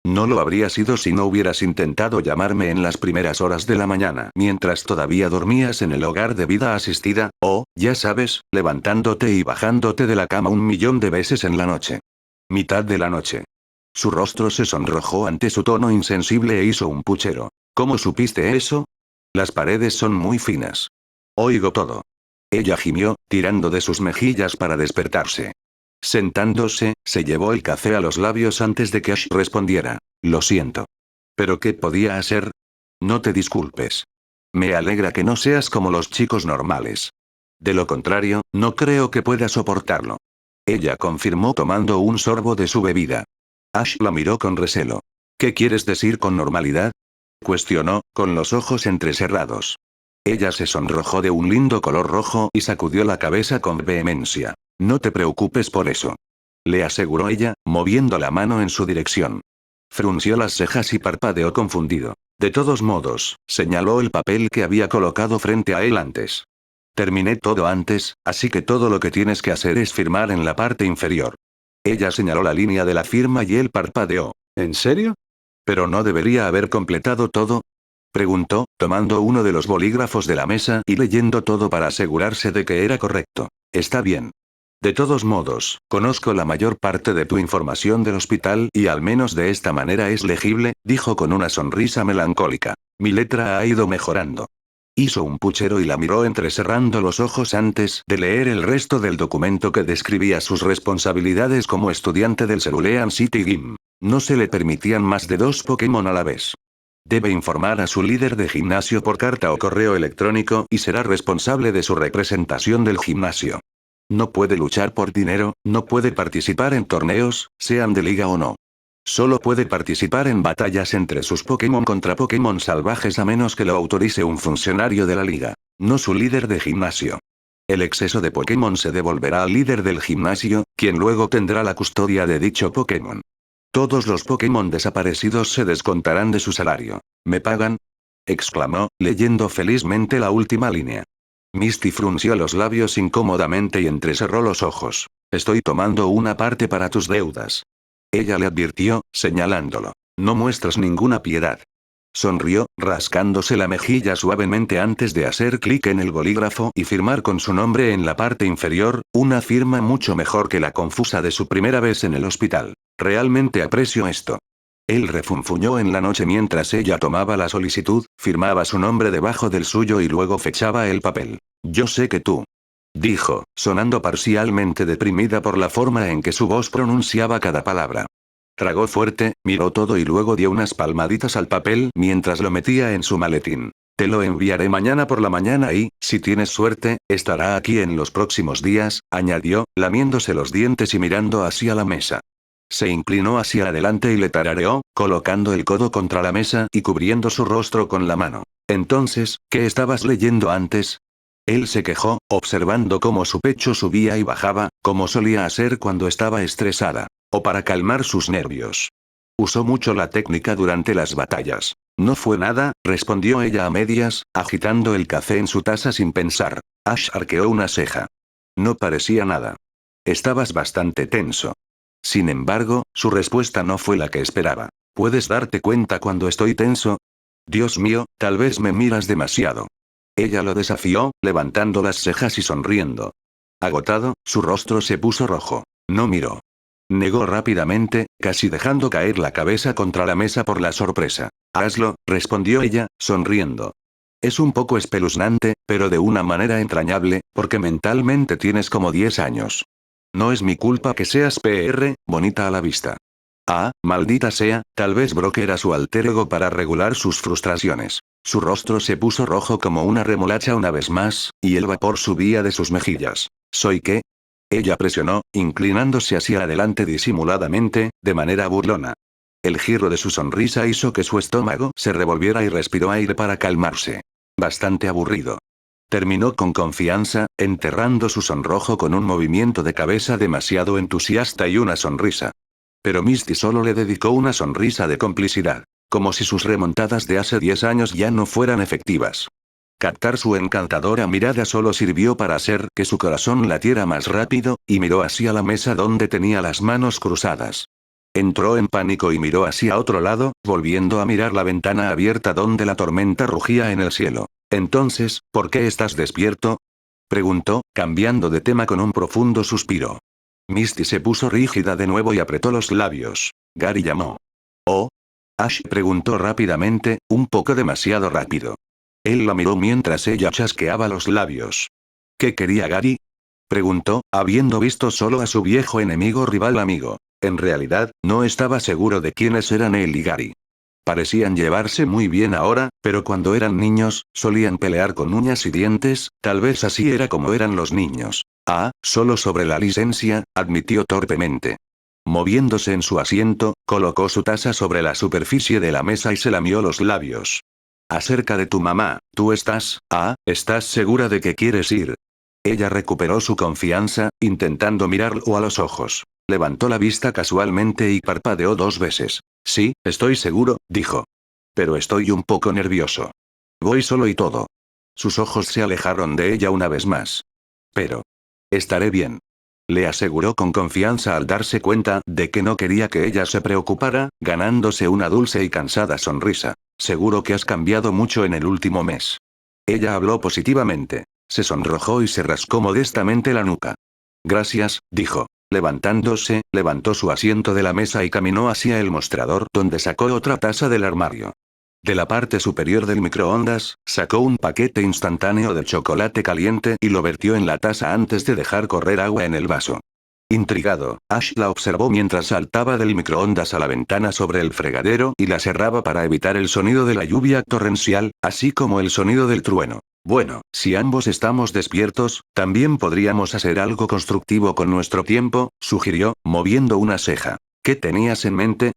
No lo habría sido si no hubieras intentado llamarme en las primeras horas de la mañana mientras todavía dormías en el hogar de vida asistida, o, ya sabes, levantándote y bajándote de la cama 1.000.000 de veces en la noche. Mitad de la noche. Su rostro se sonrojó ante su tono insensible e hizo un puchero. ¿Cómo supiste eso? Las paredes son muy finas. Oigo todo. Ella gimió, tirando de sus mejillas para despertarse. Sentándose, se llevó el café a los labios antes de que Ash respondiera. Lo siento. ¿Pero qué podía hacer? No te disculpes. Me alegra que no seas como los chicos normales. De lo contrario, no creo que pueda soportarlo. Ella confirmó tomando un sorbo de su bebida. Ash la miró con recelo. ¿Qué quieres decir con normalidad? Cuestionó, con los ojos entrecerrados. Ella se sonrojó de un lindo color rojo y sacudió la cabeza con vehemencia. No te preocupes por eso. Le aseguró ella, moviendo la mano en su dirección. Frunció las cejas y parpadeó confundido. De todos modos, señaló el papel que había colocado frente a él antes. Terminé todo antes, así que todo lo que tienes que hacer es firmar en la parte inferior. Ella señaló la línea de la firma y él parpadeó. ¿En serio? ¿Pero no debería haber completado todo? Preguntó, tomando uno de los bolígrafos de la mesa y leyendo todo para asegurarse de que era correcto. Está bien. De todos modos, conozco la mayor parte de tu información del hospital y al menos de esta manera es legible, dijo con una sonrisa melancólica. Mi letra ha ido mejorando. Hizo un puchero y la miró entrecerrando los ojos antes de leer el resto del documento que describía sus responsabilidades como estudiante del Cerulean City Gym. No se le permitían más de 2 Pokémon a la vez. Debe informar a su líder de gimnasio por carta o correo electrónico y será responsable de su representación del gimnasio. No puede luchar por dinero, no puede participar en torneos, sean de liga o no. Solo puede participar en batallas entre sus Pokémon contra Pokémon salvajes a menos que lo autorice un funcionario de la liga, no su líder de gimnasio. El exceso de Pokémon se devolverá al líder del gimnasio, quien luego tendrá la custodia de dicho Pokémon. Todos los Pokémon desaparecidos se descontarán de su salario. ¿Me pagan? Exclamó, leyendo felizmente la última línea. Misty frunció los labios incómodamente y entrecerró los ojos. Estoy tomando una parte para tus deudas. Ella le advirtió, señalándolo. No muestras ninguna piedad. Sonrió, rascándose la mejilla suavemente antes de hacer clic en el bolígrafo y firmar con su nombre en la parte inferior, una firma mucho mejor que la confusa de su primera vez en el hospital. Realmente aprecio esto. Él refunfuñó en la noche mientras ella tomaba la solicitud, firmaba su nombre debajo del suyo y luego fechaba el papel. Yo sé que tú. Dijo, sonando parcialmente deprimida por la forma en que su voz pronunciaba cada palabra. Tragó fuerte, miró todo y luego dio unas palmaditas al papel mientras lo metía en su maletín. Te lo enviaré mañana por la mañana y, si tienes suerte, estará aquí en los próximos días, añadió, lamiéndose los dientes y mirando hacia la mesa. Se inclinó hacia adelante y le tarareó, colocando el codo contra la mesa y cubriendo su rostro con la mano. Entonces, ¿qué estabas leyendo antes? Él se quejó, observando cómo su pecho subía y bajaba, como solía hacer cuando estaba estresada. O para calmar sus nervios. Usó mucho la técnica durante las batallas. No fue nada, respondió ella a medias, agitando el café en su taza sin pensar. Ash arqueó una ceja. No parecía nada. Estabas bastante tenso. Sin embargo, su respuesta no fue la que esperaba. ¿Puedes darte cuenta cuando estoy tenso? Dios mío, tal vez me miras demasiado. Ella lo desafió, levantando las cejas y sonriendo. Agotado, su rostro se puso rojo. No miró. Negó rápidamente, casi dejando caer la cabeza contra la mesa por la sorpresa. Hazlo, respondió ella, sonriendo. Es un poco espeluznante, pero de una manera entrañable, porque mentalmente tienes como 10 años. No es mi culpa que seas bonita a la vista. Ah, maldita sea, tal vez Brock era su alter ego para regular sus frustraciones. Su rostro se puso rojo como una remolacha una vez más, y el vapor subía de sus mejillas. ¿Soy qué? Ella presionó, inclinándose hacia adelante disimuladamente, de manera burlona. El giro de su sonrisa hizo que su estómago se revolviera y respiró aire para calmarse. Bastante aburrido. Terminó con confianza, enterrando su sonrojo con un movimiento de cabeza demasiado entusiasta y una sonrisa. Pero Misty solo le dedicó una sonrisa de complicidad. Como si sus remontadas de hace 10 años ya no fueran efectivas. Captar su encantadora mirada solo sirvió para hacer que su corazón latiera más rápido, y miró hacia la mesa donde tenía las manos cruzadas. Entró en pánico y miró hacia otro lado, volviendo a mirar la ventana abierta donde la tormenta rugía en el cielo. Entonces, ¿por qué estás despierto? Preguntó, cambiando de tema con un profundo suspiro. Misty se puso rígida de nuevo y apretó los labios. Gary llamó. ¿Oh? Ash preguntó rápidamente, un poco demasiado rápido. Él la miró mientras ella chasqueaba los labios. ¿Qué quería Gary? Preguntó, habiendo visto solo a su viejo enemigo rival amigo. En realidad, no estaba seguro de quiénes eran él y Gary. Parecían llevarse muy bien ahora, pero cuando eran niños, solían pelear con uñas y dientes, tal vez así era como eran los niños. Ah, solo sobre la licencia, admitió torpemente. Moviéndose en su asiento, colocó su taza sobre la superficie de la mesa y se lamió los labios. Acerca de tu mamá, ¿estás segura de que quieres ir? Ella recuperó su confianza, intentando mirarlo a los ojos. Levantó la vista casualmente y parpadeó 2 veces. Sí, estoy seguro, dijo. Pero estoy un poco nervioso. Voy solo y todo. Sus ojos se alejaron de ella una vez más. Pero. Estaré bien. Le aseguró con confianza al darse cuenta de que no quería que ella se preocupara, ganándose una dulce y cansada sonrisa. Seguro que has cambiado mucho en el último mes. Ella habló positivamente. Se sonrojó y se rascó modestamente la nuca. Gracias, dijo. Levantándose, levantó su asiento de la mesa y caminó hacia el mostrador donde sacó otra taza del armario. De la parte superior del microondas, sacó un paquete instantáneo de chocolate caliente y lo vertió en la taza antes de dejar correr agua en el vaso. Intrigado, Ash la observó mientras saltaba del microondas a la ventana sobre el fregadero y la cerraba para evitar el sonido de la lluvia torrencial, así como el sonido del trueno. Bueno, si ambos estamos despiertos, también podríamos hacer algo constructivo con nuestro tiempo, sugirió, moviendo una ceja. ¿Qué tenías en mente?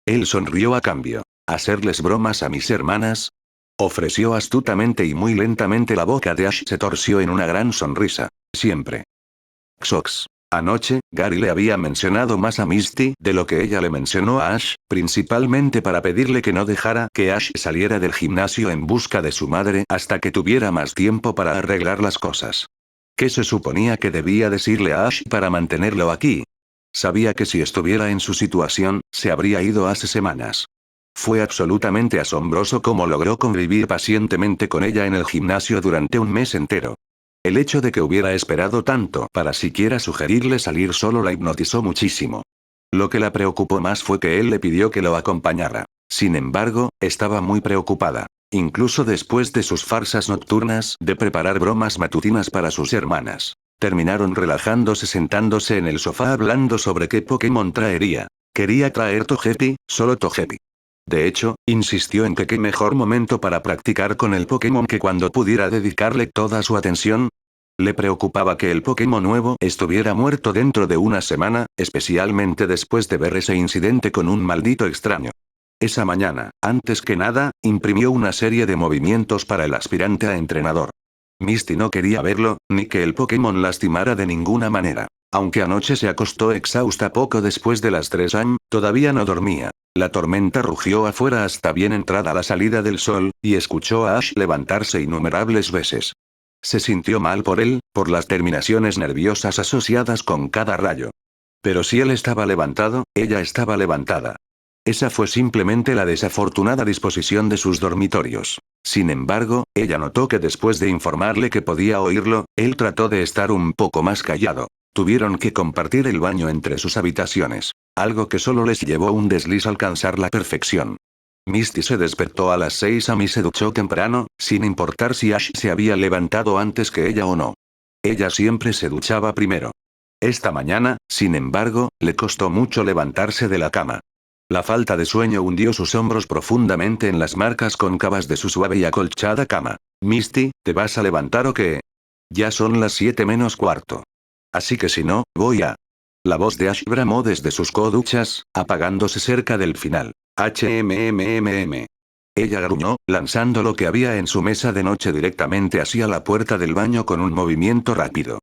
Él sonrió a cambio. ¿Hacerles bromas a mis hermanas? Ofreció astutamente y muy lentamente. La boca de Ash se torció en una gran sonrisa. Siempre. Xox. Anoche, Gary le había mencionado más a Misty de lo que ella le mencionó a Ash, principalmente para pedirle que no dejara que Ash saliera del gimnasio en busca de su madre hasta que tuviera más tiempo para arreglar las cosas. ¿Qué se suponía que debía decirle a Ash para mantenerlo aquí? Sabía que si estuviera en su situación, se habría ido hace semanas. Fue absolutamente asombroso cómo logró convivir pacientemente con ella en el gimnasio durante un mes entero. El hecho de que hubiera esperado tanto para siquiera sugerirle salir solo la hipnotizó muchísimo. Lo que la preocupó más fue que él le pidió que lo acompañara. Sin embargo, estaba muy preocupada. Incluso después de sus farsas nocturnas de preparar bromas matutinas para sus hermanas. Terminaron relajándose sentándose en el sofá hablando sobre qué Pokémon traería. Quería traer Togepi, solo Togepi. De hecho, insistió en que qué mejor momento para practicar con el Pokémon que cuando pudiera dedicarle toda su atención. Le preocupaba que el Pokémon nuevo estuviera muerto dentro de una semana, especialmente después de ver ese incidente con un maldito extraño. Esa mañana, antes que nada, imprimió una serie de movimientos para el aspirante a entrenador. Misty no quería verlo, ni que el Pokémon lastimara de ninguna manera. Aunque anoche se acostó exhausta poco después de las 3 am, todavía no dormía. La tormenta rugió afuera hasta bien entrada la salida del sol, y escuchó a Ash levantarse innumerables veces. Se sintió mal por él, por las terminaciones nerviosas asociadas con cada rayo. Pero si él estaba levantado, ella estaba levantada. Esa fue simplemente la desafortunada disposición de sus dormitorios. Sin embargo, ella notó que después de informarle que podía oírlo, él trató de estar un poco más callado. Tuvieron que compartir el baño entre sus habitaciones, algo que solo les llevó un desliz alcanzar la perfección. Misty se despertó a las 6 y se duchó temprano, sin importar si Ash se había levantado antes que ella o no. Ella siempre se duchaba primero. Esta mañana, sin embargo, le costó mucho levantarse de la cama. La falta de sueño hundió sus hombros profundamente en las marcas cóncavas de su suave y acolchada cama. Misty, ¿te vas a levantar o qué? Ya son las 7 menos cuarto. Así que si no, voy a... La voz de Ash bramó desde sus coduchas, apagándose cerca del final. HMMMM. Ella gruñó, lanzando lo que había en su mesa de noche directamente hacia la puerta del baño con un movimiento rápido.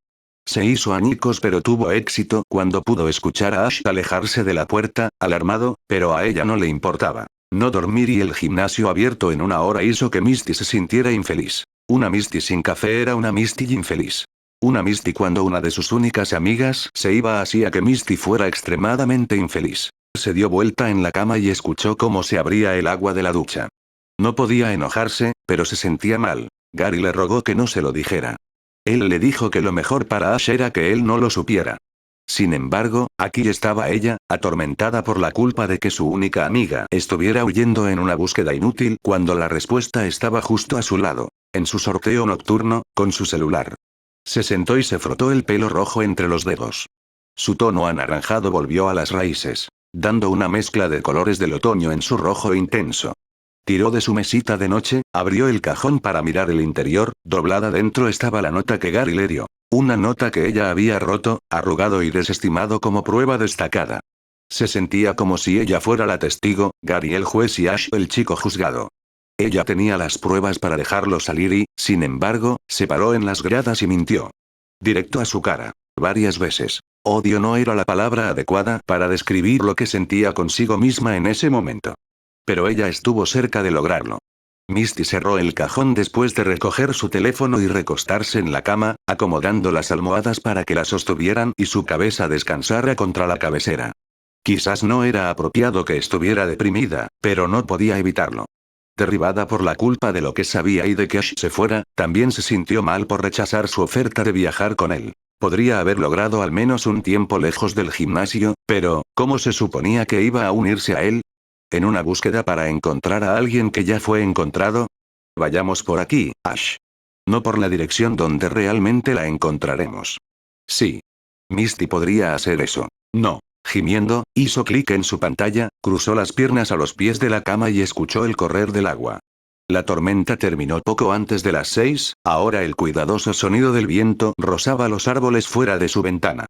Se hizo añicos pero tuvo éxito cuando pudo escuchar a Ash alejarse de la puerta, alarmado, pero a ella no le importaba. No dormir y el gimnasio abierto en una hora hizo que Misty se sintiera infeliz. Una Misty sin café era una Misty infeliz. Una Misty cuando una de sus únicas amigas se iba hacía que Misty fuera extremadamente infeliz. Se dio vuelta en la cama y escuchó cómo se abría el agua de la ducha. No podía enojarse, pero se sentía mal. Gary le rogó que no se lo dijera. Él le dijo que lo mejor para Ash era que él no lo supiera. Sin embargo, aquí estaba ella, atormentada por la culpa de que su única amiga estuviera huyendo en una búsqueda inútil cuando la respuesta estaba justo a su lado, en su sorteo nocturno, con su celular. Se sentó y se frotó el pelo rojo entre los dedos. Su tono anaranjado volvió a las raíces, dando una mezcla de colores del otoño en su rojo intenso. Tiró de su mesita de noche, abrió el cajón para mirar el interior, doblada dentro estaba la nota que Gary le dio. Una nota que ella había roto, arrugado y desestimado como prueba destacada. Se sentía como si ella fuera la testigo, Gary el juez y Ash el chico juzgado. Ella tenía las pruebas para dejarlo salir y, sin embargo, se paró en las gradas y mintió. Directo a su cara. Varias veces. Odio no era la palabra adecuada para describir lo que sentía consigo misma en ese momento. Pero ella estuvo cerca de lograrlo. Misty cerró el cajón después de recoger su teléfono y recostarse en la cama, acomodando las almohadas para que la sostuvieran y su cabeza descansara contra la cabecera. Quizás no era apropiado que estuviera deprimida, pero no podía evitarlo. Derribada por la culpa de lo que sabía y de que Ash se fuera, también se sintió mal por rechazar su oferta de viajar con él. Podría haber logrado al menos un tiempo lejos del gimnasio, pero, ¿cómo se suponía que iba a unirse a él? ¿En una búsqueda para encontrar a alguien que ya fue encontrado? Vayamos por aquí, Ash. No por la dirección donde realmente la encontraremos. Sí. Misty podría hacer eso. No. Gimiendo, hizo clic en su pantalla, cruzó las piernas a los pies de la cama y escuchó el correr del agua. La tormenta terminó poco antes de las 6, ahora el cuidadoso sonido del viento rozaba los árboles fuera de su ventana.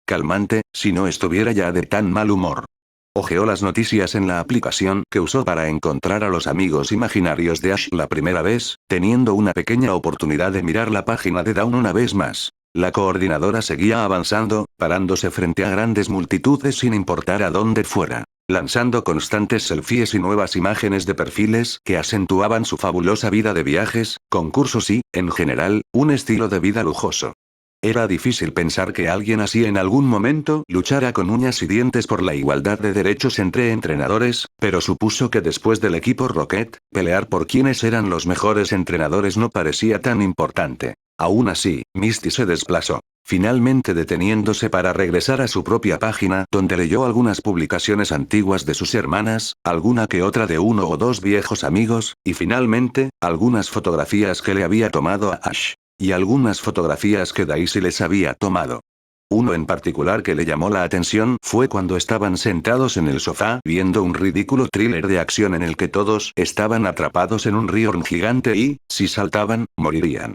Calmante, si no estuviera ya de tan mal humor. Ojeó las noticias en la aplicación que usó para encontrar a los amigos imaginarios de Ash la primera vez, teniendo una pequeña oportunidad de mirar la página de Dawn una vez más. La coordinadora seguía avanzando, parándose frente a grandes multitudes sin importar a dónde fuera, lanzando constantes selfies y nuevas imágenes de perfiles que acentuaban su fabulosa vida de viajes, concursos y, en general, un estilo de vida lujoso. Era difícil pensar que alguien así en algún momento luchara con uñas y dientes por la igualdad de derechos entre entrenadores, pero supuso que después del equipo Rocket, pelear por quiénes eran los mejores entrenadores no parecía tan importante. Aún así, Misty se desplazó, finalmente deteniéndose para regresar a su propia página donde leyó algunas publicaciones antiguas de sus hermanas, alguna que otra de uno o dos viejos amigos, y finalmente, algunas fotografías que le había tomado a Ash. Y algunas fotografías que Daisy les había tomado. Uno en particular que le llamó la atención fue cuando estaban sentados en el sofá viendo un ridículo thriller de acción en el que todos estaban atrapados en un río gigante y, si saltaban, morirían.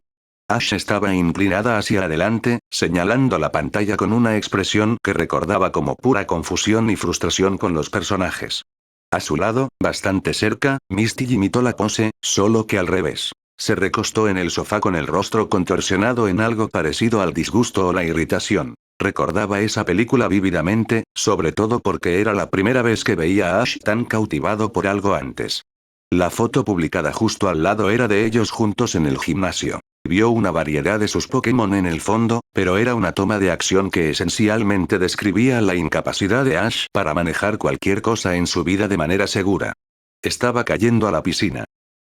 Ash estaba inclinada hacia adelante, señalando la pantalla con una expresión que recordaba como pura confusión y frustración con los personajes. A su lado, bastante cerca, Misty imitó la pose, solo que al revés. Se recostó en el sofá con el rostro contorsionado en algo parecido al disgusto o la irritación. Recordaba esa película vívidamente, sobre todo porque era la primera vez que veía a Ash tan cautivado por algo antes. La foto publicada justo al lado era de ellos juntos en el gimnasio. Vio una variedad de sus Pokémon en el fondo, pero era una toma de acción que esencialmente describía la incapacidad de Ash para manejar cualquier cosa en su vida de manera segura. Estaba cayendo a la piscina.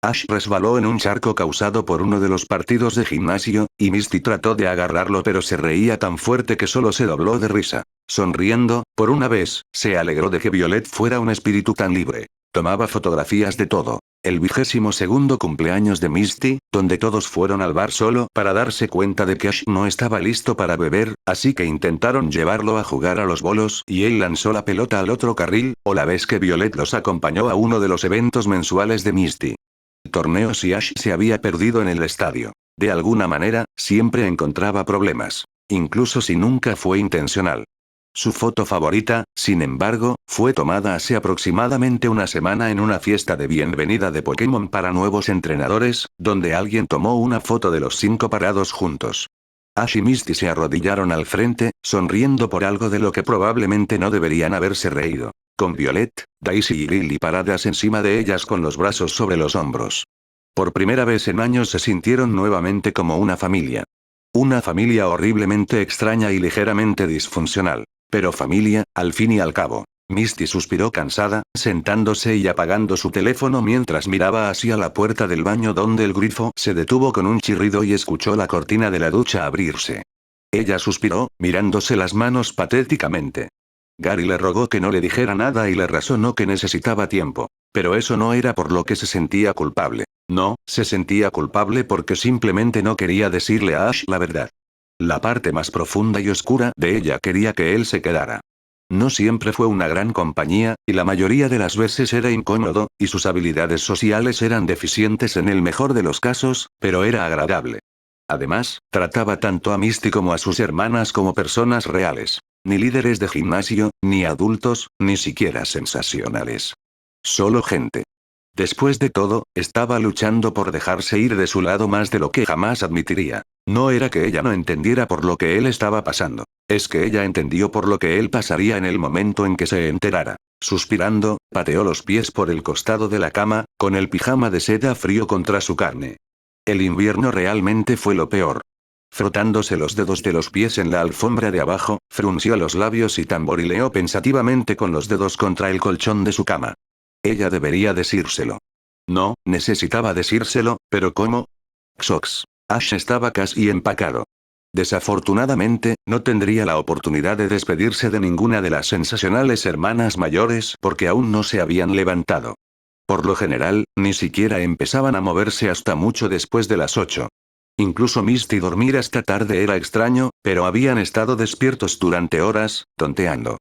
Ash resbaló en un charco causado por uno de los partidos de gimnasio, y Misty trató de agarrarlo pero se reía tan fuerte que solo se dobló de risa. Sonriendo, por una vez, se alegró de que Violet fuera un espíritu tan libre. Tomaba fotografías de todo. El 22º cumpleaños de Misty, donde todos fueron al bar solo para darse cuenta de que Ash no estaba listo para beber, así que intentaron llevarlo a jugar a los bolos y él lanzó la pelota al otro carril, o la vez que Violet los acompañó a uno de los eventos mensuales de Misty. Torneos y Ash se había perdido en el estadio. De alguna manera, siempre encontraba problemas. Incluso si nunca fue intencional. Su foto favorita, sin embargo, fue tomada hace aproximadamente una semana en una fiesta de bienvenida de Pokémon para nuevos entrenadores, donde alguien tomó una foto de los 5 parados juntos. Ash y Misty se arrodillaron al frente, sonriendo por algo de lo que probablemente no deberían haberse reído. Con Violet, Daisy y Lily paradas encima de ellas con los brazos sobre los hombros. Por primera vez en años se sintieron nuevamente como una familia. Una familia horriblemente extraña y ligeramente disfuncional. Pero familia, al fin y al cabo. Misty suspiró cansada, sentándose y apagando su teléfono mientras miraba hacia la puerta del baño donde el grifo se detuvo con un chirrido y escuchó la cortina de la ducha abrirse. Ella suspiró, mirándose las manos patéticamente. Gary le rogó que no le dijera nada y le razonó que necesitaba tiempo. Pero eso no era por lo que se sentía culpable. No, se sentía culpable porque simplemente no quería decirle a Ash la verdad. La parte más profunda y oscura de ella quería que él se quedara. No siempre fue una gran compañía, y la mayoría de las veces era incómodo, y sus habilidades sociales eran deficientes en el mejor de los casos, pero era agradable. Además, trataba tanto a Misty como a sus hermanas como personas reales. Ni líderes de gimnasio, ni adultos, ni siquiera sensacionales. Solo gente. Después de todo, estaba luchando por dejarse ir de su lado más de lo que jamás admitiría. No era que ella no entendiera por lo que él estaba pasando. Es que ella entendió por lo que él pasaría en el momento en que se enterara. Suspirando, pateó los pies por el costado de la cama, con el pijama de seda frío contra su carne. El invierno realmente fue lo peor. Frotándose los dedos de los pies en la alfombra de abajo, frunció los labios y tamborileó pensativamente con los dedos contra el colchón de su cama. Ella debería decírselo. No, necesitaba decírselo, pero ¿cómo? Xox. Ash estaba casi empacado. Desafortunadamente, no tendría la oportunidad de despedirse de ninguna de las sensacionales hermanas mayores porque aún no se habían levantado. Por lo general, ni siquiera empezaban a moverse hasta mucho después de las 8. Incluso Misty dormir hasta tarde era extraño, pero habían estado despiertos durante horas, tonteando.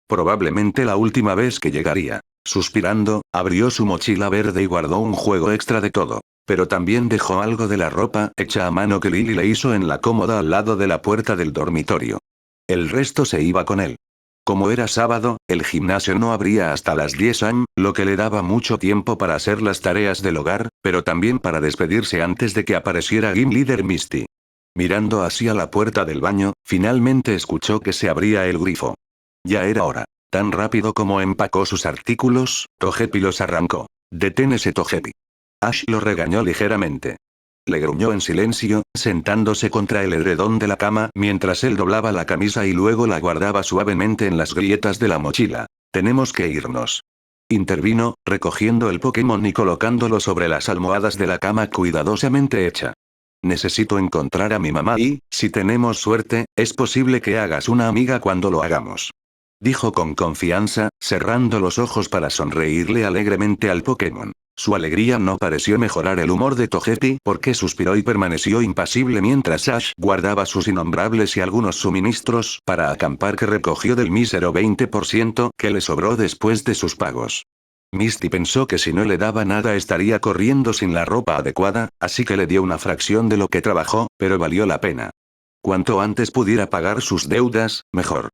Probablemente la última vez que llegaría. Suspirando, abrió su mochila verde y guardó un juego extra de todo. Pero también dejó algo de la ropa hecha a mano que Lily le hizo en la cómoda al lado de la puerta del dormitorio. El resto se iba con él. Como era sábado, el gimnasio no abría hasta las 10 am, lo que le daba mucho tiempo para hacer las tareas del hogar, pero también para despedirse antes de que apareciera Gym Leader Misty. Mirando hacia la puerta del baño, finalmente escuchó que se abría el grifo. Ya era hora. Tan rápido como empacó sus artículos, Togepi los arrancó. «Detén ese Togepi». Ash lo regañó ligeramente. Le gruñó en silencio, sentándose contra el edredón de la cama mientras él doblaba la camisa y luego la guardaba suavemente en las grietas de la mochila. «Tenemos que irnos». Intervino, recogiendo el Pokémon y colocándolo sobre las almohadas de la cama cuidadosamente hecha. «Necesito encontrar a mi mamá y, si tenemos suerte, es posible que hagas una amiga cuando lo hagamos», dijo con confianza, cerrando los ojos para sonreírle alegremente al Pokémon. Su alegría no pareció mejorar el humor de Togepi porque suspiró y permaneció impasible mientras Ash guardaba sus innombrables y algunos suministros para acampar que recogió del mísero 20% que le sobró después de sus pagos. Misty pensó que si no le daba nada estaría corriendo sin la ropa adecuada, así que le dio una fracción de lo que trabajó, pero valió la pena. Cuanto antes pudiera pagar sus deudas, mejor.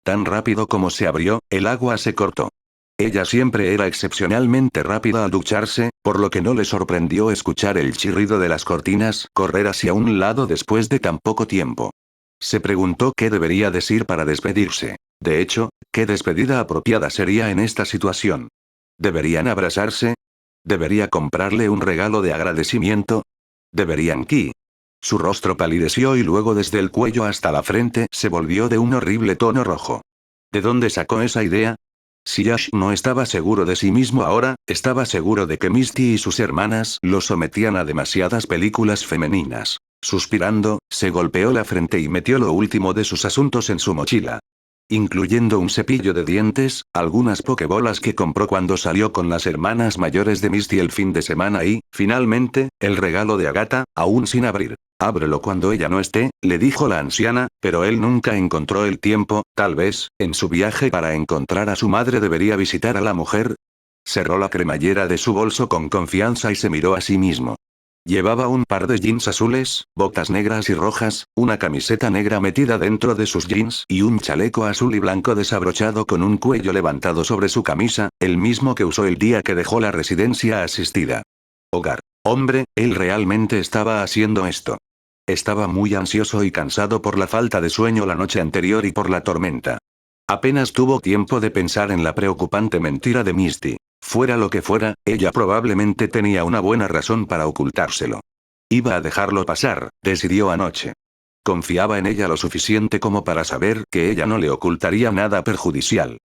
Tan rápido como se abrió, el agua se cortó. Ella siempre era excepcionalmente rápida al ducharse, por lo que no le sorprendió escuchar el chirrido de las cortinas correr hacia un lado después de tan poco tiempo. Se preguntó qué debería decir para despedirse. De hecho, qué despedida apropiada sería en esta situación. ¿Deberían abrazarse? ¿Debería comprarle un regalo de agradecimiento? ¿Deberían qué? Su rostro palideció y luego desde el cuello hasta la frente se volvió de un horrible tono rojo. ¿De dónde sacó esa idea? Si Ash no estaba seguro de sí mismo ahora, estaba seguro de que Misty y sus hermanas lo sometían a demasiadas películas femeninas. Suspirando, se golpeó la frente y metió lo último de sus asuntos en su mochila. Incluyendo un cepillo de dientes, algunas pokebolas que compró cuando salió con las hermanas mayores de Misty el fin de semana y, finalmente, el regalo de Agatha, aún sin abrir. Ábrelo cuando ella no esté, le dijo la anciana, pero él nunca encontró el tiempo, tal vez, en su viaje para encontrar a su madre debería visitar a la mujer. Cerró la cremallera de su bolso con confianza y se miró a sí mismo. Llevaba un par de jeans azules, botas negras y rojas, una camiseta negra metida dentro de sus jeans y un chaleco azul y blanco desabrochado con un cuello levantado sobre su camisa, el mismo que usó el día que dejó la residencia asistida. Hogar. Hombre, él realmente estaba haciendo esto. Estaba muy ansioso y cansado por la falta de sueño la noche anterior y por la tormenta. Apenas tuvo tiempo de pensar en la preocupante mentira de Misty. Fuera lo que fuera, ella probablemente tenía una buena razón para ocultárselo. Iba a dejarlo pasar, decidió anoche. Confiaba en ella lo suficiente como para saber que ella no le ocultaría nada perjudicial.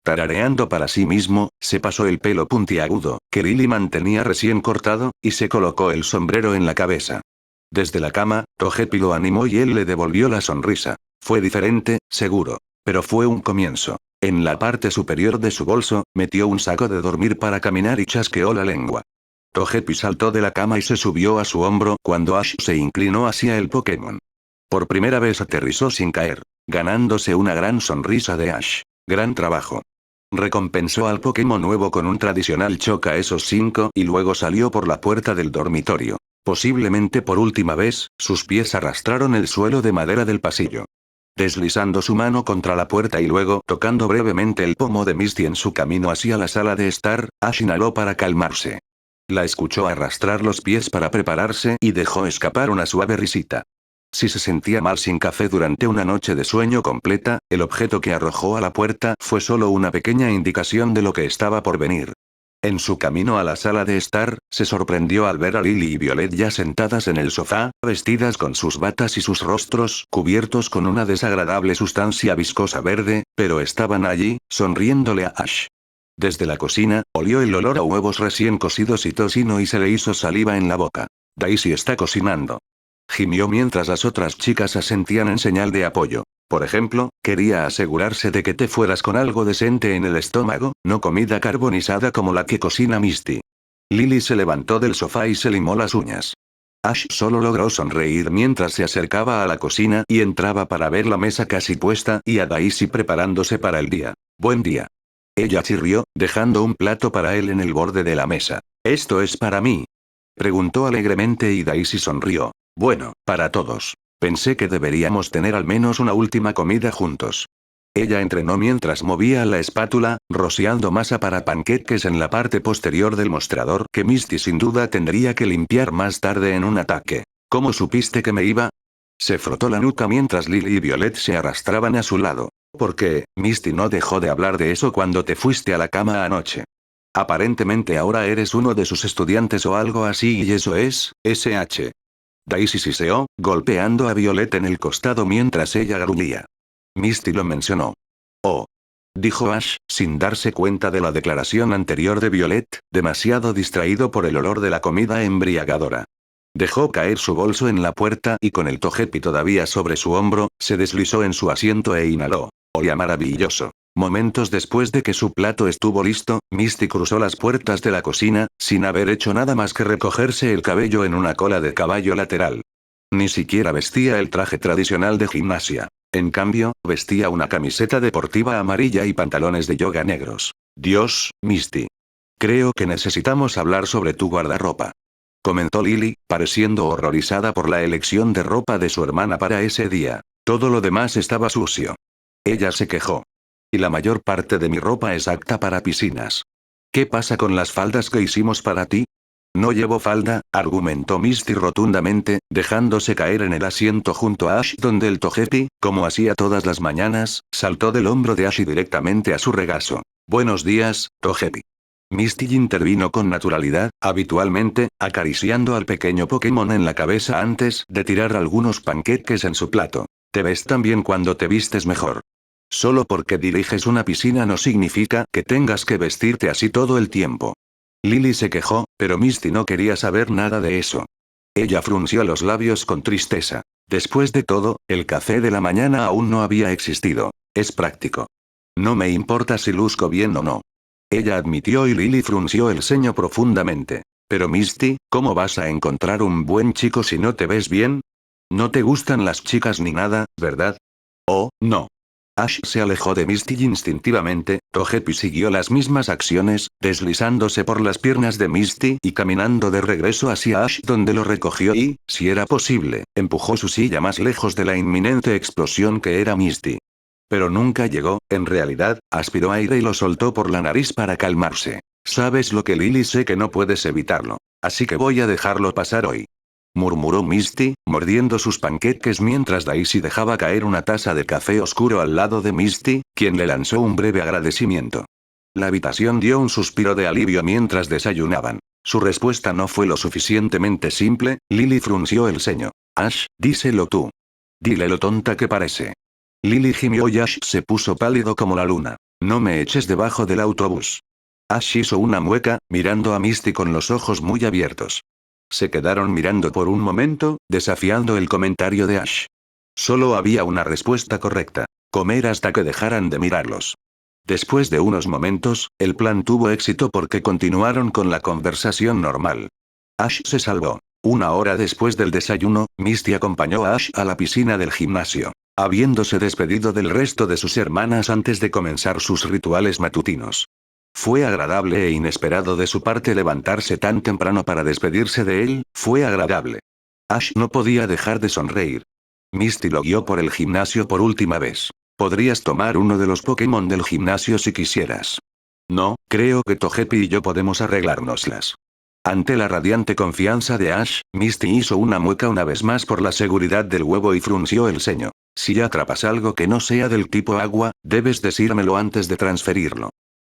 Tarareando para sí mismo, se pasó el pelo puntiagudo, que Lily mantenía recién cortado, y se colocó el sombrero en la cabeza. Desde la cama, Togepi lo animó y él le devolvió la sonrisa. Fue diferente, seguro. Pero fue un comienzo. En la parte superior de su bolso, metió un saco de dormir para caminar y chasqueó la lengua. Togepi saltó de la cama y se subió a su hombro cuando Ash se inclinó hacia el Pokémon. Por primera vez aterrizó sin caer, ganándose una gran sonrisa de Ash. Gran trabajo. Recompensó al Pokémon nuevo con un tradicional choca esos 5 y luego salió por la puerta del dormitorio. Posiblemente por última vez, sus pies arrastraron el suelo de madera del pasillo. Deslizando su mano contra la puerta y luego tocando brevemente el pomo de Misty en su camino hacia la sala de estar, Ash inhaló para calmarse. La escuchó arrastrar los pies para prepararse y dejó escapar una suave risita. Si se sentía mal sin café durante una noche de sueño completa, el objeto que arrojó a la puerta fue solo una pequeña indicación de lo que estaba por venir. En su camino a la sala de estar, se sorprendió al ver a Lily y Violet ya sentadas en el sofá, vestidas con sus batas y sus rostros cubiertos con una desagradable sustancia viscosa verde, pero estaban allí, sonriéndole a Ash. Desde la cocina, olió el olor a huevos recién cocidos y tocino y se le hizo saliva en la boca. Daisy está cocinando. Gimió mientras las otras chicas asentían en señal de apoyo. Por ejemplo, quería asegurarse de que te fueras con algo decente en el estómago, no comida carbonizada como la que cocina Misty. Lily se levantó del sofá y se limó las uñas. Ash solo logró sonreír mientras se acercaba a la cocina y entraba para ver la mesa casi puesta y a Daisy preparándose para el día. Buen día. Ella chirrió, dejando un plato para él en el borde de la mesa. ¿Esto es para mí? Preguntó alegremente y Daisy sonrió. Bueno, para todos. Pensé que deberíamos tener al menos una última comida juntos. Ella entrenó mientras movía la espátula, rociando masa para panqueques en la parte posterior del mostrador que Misty sin duda tendría que limpiar más tarde en un ataque. ¿Cómo supiste que me iba? Se frotó la nuca mientras Lily y Violet se arrastraban a su lado. Porque, Misty no dejó de hablar de eso cuando te fuiste a la cama anoche. Aparentemente ahora eres uno de sus estudiantes o algo así y eso es, SH. Daisy siseó, golpeando a Violet en el costado mientras ella gruñía. Misty lo mencionó. Oh. Dijo Ash, sin darse cuenta de la declaración anterior de Violet, demasiado distraído por el olor de la comida embriagadora. Dejó caer su bolso en la puerta y con el Togepi todavía sobre su hombro, se deslizó en su asiento e inhaló. Olía maravilloso. Momentos después de que su plato estuvo listo, Misty cruzó las puertas de la cocina, sin haber hecho nada más que recogerse el cabello en una cola de caballo lateral. Ni siquiera vestía el traje tradicional de gimnasia. En cambio, vestía una camiseta deportiva amarilla y pantalones de yoga negros. Dios, Misty. Creo que necesitamos hablar sobre tu guardarropa. Comentó Lily, pareciendo horrorizada por la elección de ropa de su hermana para ese día. Todo lo demás estaba sucio. Ella se quejó. Y la mayor parte de mi ropa es apta para piscinas. ¿Qué pasa con las faldas que hicimos para ti? No llevo falda, argumentó Misty rotundamente, dejándose caer en el asiento junto a Ash donde el Togepi, como hacía todas las mañanas, saltó del hombro de Ash y directamente a su regazo. Buenos días, Togepi. Misty intervino con naturalidad, habitualmente, acariciando al pequeño Pokémon en la cabeza antes de tirar algunos panqueques en su plato. Te ves tan bien cuando te vistes mejor. Solo porque diriges una piscina no significa que tengas que vestirte así todo el tiempo. Lily se quejó, pero Misty no quería saber nada de eso. Ella frunció los labios con tristeza. Después de todo, el café de la mañana aún no había existido. Es práctico. No me importa si luzco bien o no. Ella admitió y Lily frunció el ceño profundamente. Pero Misty, ¿cómo vas a encontrar un buen chico si no te ves bien? No te gustan las chicas ni nada, ¿verdad? Oh, no. Ash se alejó de Misty instintivamente. Togepi siguió las mismas acciones, deslizándose por las piernas de Misty y caminando de regreso hacia Ash donde lo recogió y, si era posible, empujó su silla más lejos de la inminente explosión que era Misty. Pero nunca llegó, en realidad, aspiró aire y lo soltó por la nariz para calmarse. ¿Sabes lo que Lily? Sé que no puedes evitarlo. Así que voy a dejarlo pasar hoy. Murmuró Misty, mordiendo sus panqueques mientras Daisy dejaba caer una taza de café oscuro al lado de Misty, quien le lanzó un breve agradecimiento. La habitación dio un suspiro de alivio mientras desayunaban. Su respuesta no fue lo suficientemente simple. Lily frunció el ceño. Ash, díselo tú. Dile lo tonta que parece. Lily gimió y Ash se puso pálido como la luna. No me eches debajo del autobús. Ash hizo una mueca, mirando a Misty con los ojos muy abiertos. Se quedaron mirando por un momento, desafiando el comentario de Ash. Solo había una respuesta correcta: comer hasta que dejaran de mirarlos. Después de unos momentos, el plan tuvo éxito porque continuaron con la conversación normal. Ash se salvó. Una hora después del desayuno, Misty acompañó a Ash a la piscina del gimnasio. Habiéndose despedido del resto de sus hermanas antes de comenzar sus rituales matutinos. Fue agradable e inesperado de su parte levantarse tan temprano para despedirse de él, fue agradable. Ash no podía dejar de sonreír. Misty lo guió por el gimnasio por última vez. Podrías tomar uno de los Pokémon del gimnasio si quisieras. No, creo que Togepi y yo podemos arreglárnoslas. Ante la radiante confianza de Ash, Misty hizo una mueca una vez más por la seguridad del huevo y frunció el ceño. Si atrapas algo que no sea del tipo agua, debes decírmelo antes de transferirlo.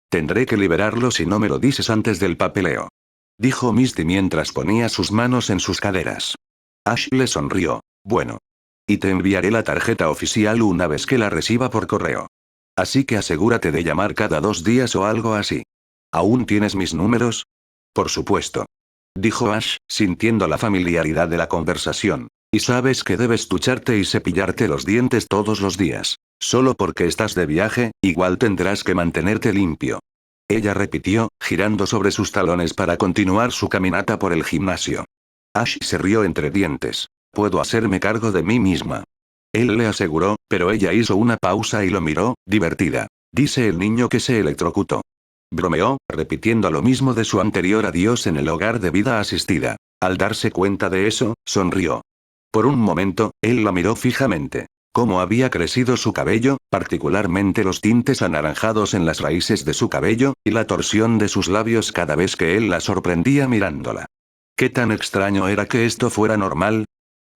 Tendré que liberarlo si no me lo dices antes del papeleo. Dijo Misty mientras ponía sus manos en sus caderas. Ash le sonrió. Bueno. Y te enviaré la tarjeta oficial una vez que la reciba por correo. Así que asegúrate de llamar cada 2 días o algo así. ¿Aún tienes mis números? Por supuesto. Dijo Ash, sintiendo la familiaridad de la conversación. Y sabes que debes ducharte y cepillarte los dientes todos los días. Solo porque estás de viaje, igual tendrás que mantenerte limpio. Ella repitió, girando sobre sus talones para continuar su caminata por el gimnasio. Ash se rió entre dientes. Puedo hacerme cargo de mí misma. Él le aseguró, pero ella hizo una pausa y lo miró, divertida. Dice el niño que se electrocutó. Bromeó, repitiendo lo mismo de su anterior adiós en el hogar de vida asistida. Al darse cuenta de eso, sonrió. Por un momento, él la miró fijamente. Cómo había crecido su cabello, particularmente los tintes anaranjados en las raíces de su cabello, y la torsión de sus labios cada vez que él la sorprendía mirándola. ¿Qué tan extraño era que esto fuera normal?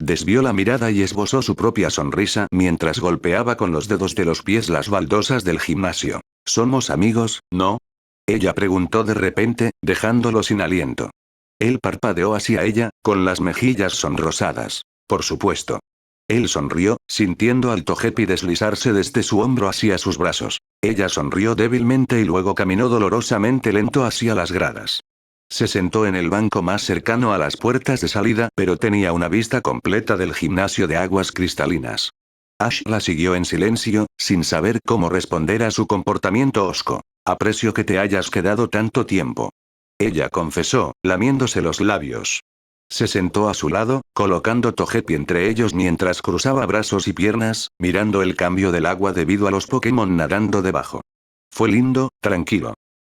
Desvió la mirada y esbozó su propia sonrisa mientras golpeaba con los dedos de los pies las baldosas del gimnasio. ¿Somos amigos, no? Ella preguntó de repente, dejándolo sin aliento. Él parpadeó hacia ella, con las mejillas sonrosadas. Por supuesto. Él sonrió, sintiendo al Togepi deslizarse desde su hombro hacia sus brazos. Ella sonrió débilmente y luego caminó dolorosamente lento hacia las gradas. Se sentó en el banco más cercano a las puertas de salida, pero tenía una vista completa del gimnasio de aguas cristalinas. Ash la siguió en silencio, sin saber cómo responder a su comportamiento hosco. Aprecio que te hayas quedado tanto tiempo. Ella confesó, lamiéndose los labios. Se sentó a su lado, colocando Togepi entre ellos mientras cruzaba brazos y piernas, mirando el cambio del agua debido a los Pokémon nadando debajo. Fue lindo, tranquilo.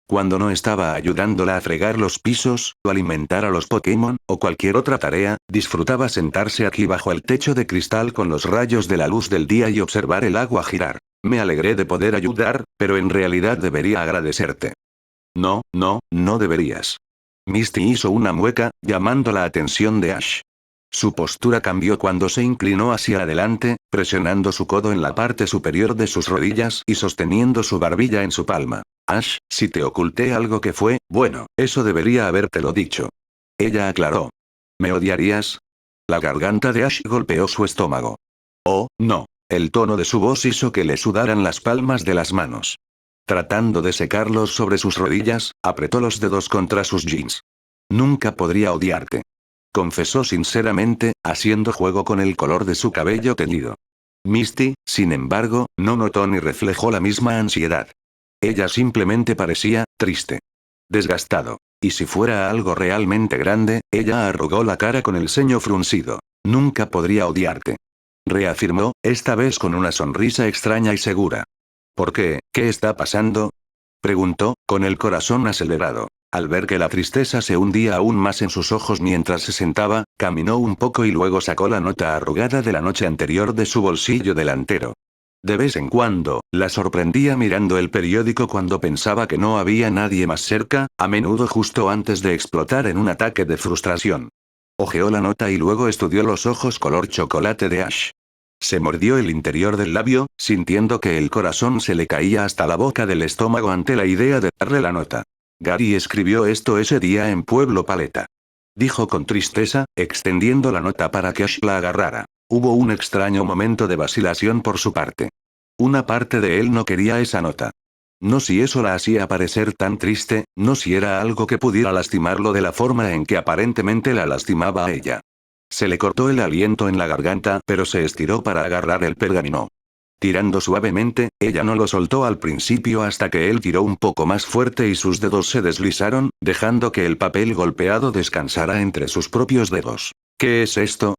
Cuando no estaba ayudándola a fregar los pisos, o alimentar a los Pokémon, o cualquier otra tarea, disfrutaba sentarse aquí bajo el techo de cristal con los rayos de la luz del día y observar el agua girar. Me alegré de poder ayudar, pero en realidad debería agradecerte. No, no, no deberías. Misty hizo una mueca, llamando la atención de Ash. Su postura cambió cuando se inclinó hacia adelante, presionando su codo en la parte superior de sus rodillas y sosteniendo su barbilla en su palma. Ash, si te oculté algo que fue, bueno, eso debería habértelo dicho. Ella aclaró. ¿Me odiarías? La garganta de Ash golpeó su estómago. Oh, no. El tono de su voz hizo que le sudaran las palmas de las manos. Tratando de secarlos sobre sus rodillas, apretó los dedos contra sus jeans. Nunca podría odiarte. Confesó sinceramente, haciendo juego con el color de su cabello teñido. Misty, sin embargo, no notó ni reflejó la misma ansiedad. Ella simplemente parecía triste. Desgastado. Y si fuera algo realmente grande, ella arrugó la cara con el ceño fruncido. Nunca podría odiarte. Reafirmó, esta vez con una sonrisa extraña y segura. ¿Por qué? ¿Qué está pasando? Preguntó, con el corazón acelerado. Al ver que la tristeza se hundía aún más en sus ojos mientras se sentaba, caminó un poco y luego sacó la nota arrugada de la noche anterior de su bolsillo delantero. De vez en cuando, la sorprendía mirando el periódico cuando pensaba que no había nadie más cerca, a menudo justo antes de explotar en un ataque de frustración. Hojeó la nota y luego estudió los ojos color chocolate de Ash. Se mordió el interior del labio, sintiendo que el corazón se le caía hasta la boca del estómago ante la idea de darle la nota. Gary escribió esto ese día en Pueblo Paleta. Dijo con tristeza, extendiendo la nota para que Ash la agarrara. Hubo un extraño momento de vacilación por su parte. Una parte de él no quería esa nota. No si eso la hacía parecer tan triste, no si era algo que pudiera lastimarlo de la forma en que aparentemente la lastimaba a ella. Se le cortó el aliento en la garganta, pero se estiró para agarrar el pergamino. Tirando suavemente, ella no lo soltó al principio hasta que él tiró un poco más fuerte y sus dedos se deslizaron, dejando que el papel golpeado descansara entre sus propios dedos. ¿Qué es esto?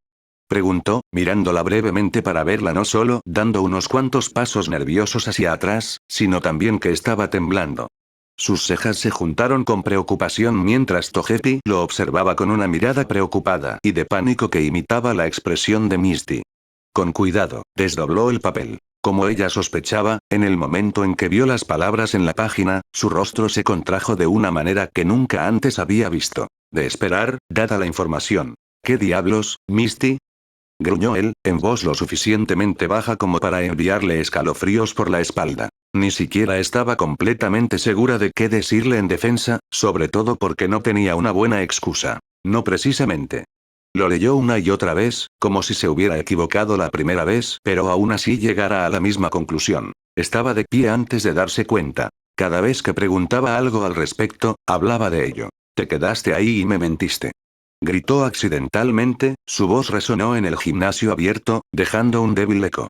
Preguntó, mirándola brevemente para verla no solo dando unos cuantos pasos nerviosos hacia atrás, sino también que estaba temblando. Sus cejas se juntaron con preocupación mientras Togepi lo observaba con una mirada preocupada y de pánico que imitaba la expresión de Misty. Con cuidado, desdobló el papel. Como ella sospechaba, en el momento en que vio las palabras en la página, su rostro se contrajo de una manera que nunca antes había visto. De esperar, dada la información. ¿Qué diablos, Misty? Gruñó él, en voz lo suficientemente baja como para enviarle escalofríos por la espalda. Ni siquiera estaba completamente segura de qué decirle en defensa, sobre todo porque no tenía una buena excusa. No precisamente. Lo leyó una y otra vez, como si se hubiera equivocado la primera vez, pero aún así llegara a la misma conclusión. Estaba de pie antes de darse cuenta. Cada vez que preguntaba algo al respecto, hablaba de ello. Te quedaste ahí y me mentiste. Gritó accidentalmente, su voz resonó en el gimnasio abierto, dejando un débil eco.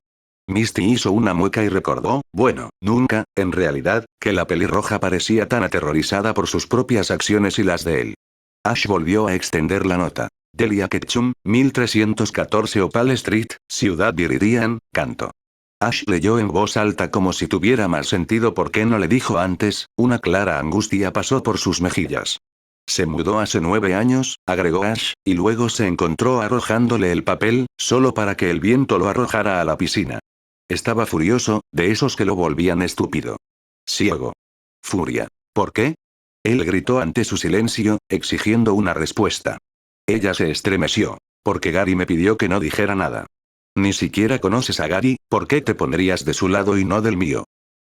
Misty hizo una mueca y recordó, bueno, nunca, en realidad, que la pelirroja parecía tan aterrorizada por sus propias acciones y las de él. Ash volvió a extender la nota. Delia Ketchum, 1314 Opal Street, Ciudad Viridian, Kanto. Ash leyó en voz alta como si tuviera más sentido por qué no le dijo antes, una clara angustia pasó por sus mejillas. Se mudó hace 9 años, agregó Ash, y luego se encontró arrojándole el papel, solo para que el viento lo arrojara a la piscina. Estaba furioso, de esos que lo volvían estúpido. Ciego. Furia. ¿Por qué? Él gritó ante su silencio, exigiendo una respuesta. Ella se estremeció. Porque Gary me pidió que no dijera nada. Ni siquiera conoces a Gary, ¿por qué te pondrías de su lado y no del mío?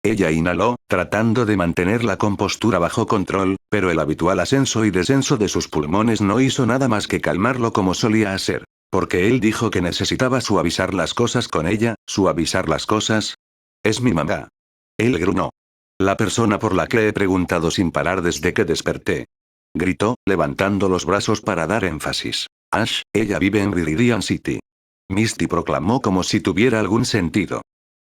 Ella inhaló, tratando de mantener la compostura bajo control, pero el habitual ascenso y descenso de sus pulmones no hizo nada más que calmarlo como solía hacer. Porque él dijo que necesitaba suavizar las cosas con ella, suavizar las cosas. Es mi mamá. Él gruñó. La persona por la que he preguntado sin parar desde que desperté. Gritó, levantando los brazos para dar énfasis. Ash, ella vive en Viridian City. Misty proclamó como si tuviera algún sentido.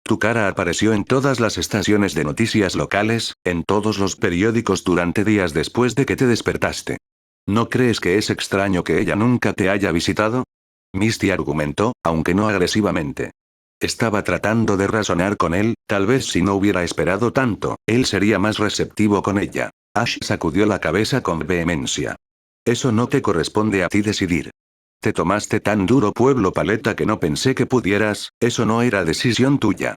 Tu cara apareció en todas las estaciones de noticias locales, en todos los periódicos durante días después de que te despertaste. ¿No crees que es extraño que ella nunca te haya visitado? Misty argumentó, aunque no agresivamente. Estaba tratando de razonar con él, tal vez si no hubiera esperado tanto, él sería más receptivo con ella. Ash sacudió la cabeza con vehemencia. Eso no te corresponde a ti decidir. Te tomaste tan duro Pueblo Paleta que no pensé que pudieras, eso no era decisión tuya.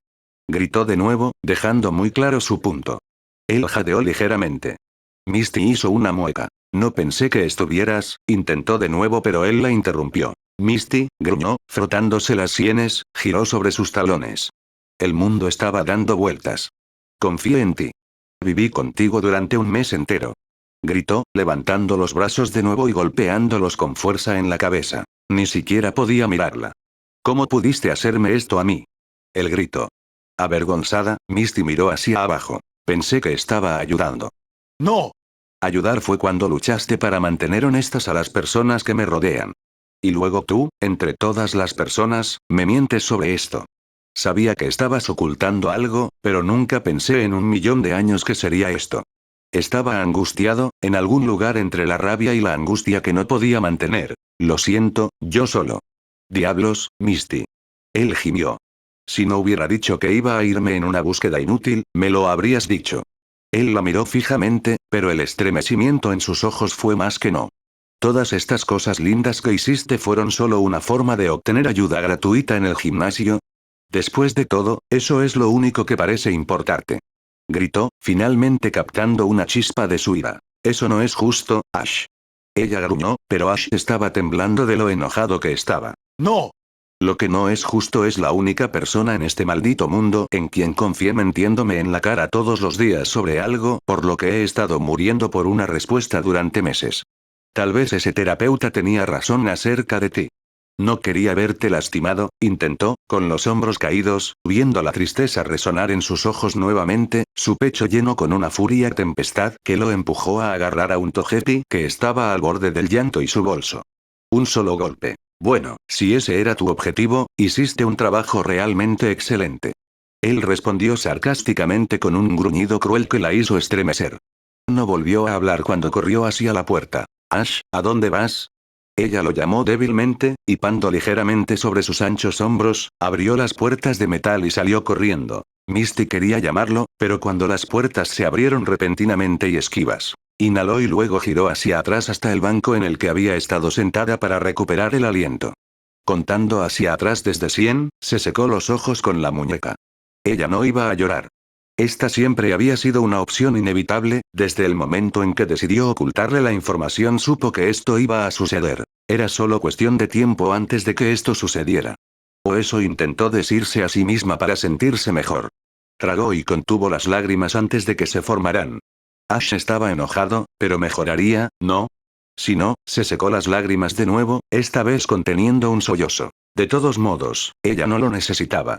Gritó de nuevo, dejando muy claro su punto. Él jadeó ligeramente. Misty hizo una mueca. No pensé que estuvieras, intentó de nuevo pero él la interrumpió. Misty, gruñó, frotándose las sienes, giró sobre sus talones. El mundo estaba dando vueltas. Confié en ti. Viví contigo durante un mes entero. Gritó, levantando los brazos de nuevo y golpeándolos con fuerza en la cabeza. Ni siquiera podía mirarla. ¿Cómo pudiste hacerme esto a mí? El grito. Avergonzada, Misty miró hacia abajo. Pensé que estaba ayudando. ¡No! Ayudar fue cuando luchaste para mantener honestas a las personas que me rodean. Y luego tú, entre todas las personas, me mientes sobre esto. Sabía que estabas ocultando algo, pero nunca pensé en 1.000.000 de años que sería esto. Estaba angustiado, en algún lugar entre la rabia y la angustia que no podía mantener. Lo siento, yo solo. Diablos, Misty. Él gimió. Si no hubiera dicho que iba a irme en una búsqueda inútil, me lo habrías dicho. Él la miró fijamente, pero el estremecimiento en sus ojos fue más que no. Todas estas cosas lindas que hiciste fueron solo una forma de obtener ayuda gratuita en el gimnasio. Después de todo, eso es lo único que parece importarte. Gritó, finalmente captando una chispa de su ira. Eso no es justo, Ash. Ella gruñó, pero Ash estaba temblando de lo enojado que estaba. ¡No! Lo que no es justo es la única persona en este maldito mundo en quien confié mintiéndome en la cara todos los días sobre algo por lo que he estado muriendo por una respuesta durante meses. Tal vez ese terapeuta tenía razón acerca de ti. No quería verte lastimado, intentó, con los hombros caídos, viendo la tristeza resonar en sus ojos nuevamente, su pecho lleno con una furia tempestad que lo empujó a agarrar a un Togepi que estaba al borde del llanto y su bolso. Un solo golpe. Bueno, si ese era tu objetivo, hiciste un trabajo realmente excelente. Él respondió sarcásticamente con un gruñido cruel que la hizo estremecer. No volvió a hablar cuando corrió hacia la puerta. Ash, ¿a dónde vas? Ella lo llamó débilmente, y pando ligeramente sobre sus anchos hombros, abrió las puertas de metal y salió corriendo. Misty quería llamarlo, pero cuando las puertas se abrieron repentinamente y esquivas. Inhaló y luego giró hacia atrás hasta el banco en el que había estado sentada para recuperar el aliento. Contando hacia atrás desde 100, se secó los ojos con la muñeca. Ella no iba a llorar. Esta siempre había sido una opción inevitable, desde el momento en que decidió ocultarle la información supo que esto iba a suceder. Era solo cuestión de tiempo antes de que esto sucediera. O eso intentó decirse a sí misma para sentirse mejor. Tragó y contuvo las lágrimas antes de que se formaran. Ash estaba enojado, pero mejoraría, ¿no? Si no, se secó las lágrimas de nuevo, esta vez conteniendo un sollozo. De todos modos, ella no lo necesitaba.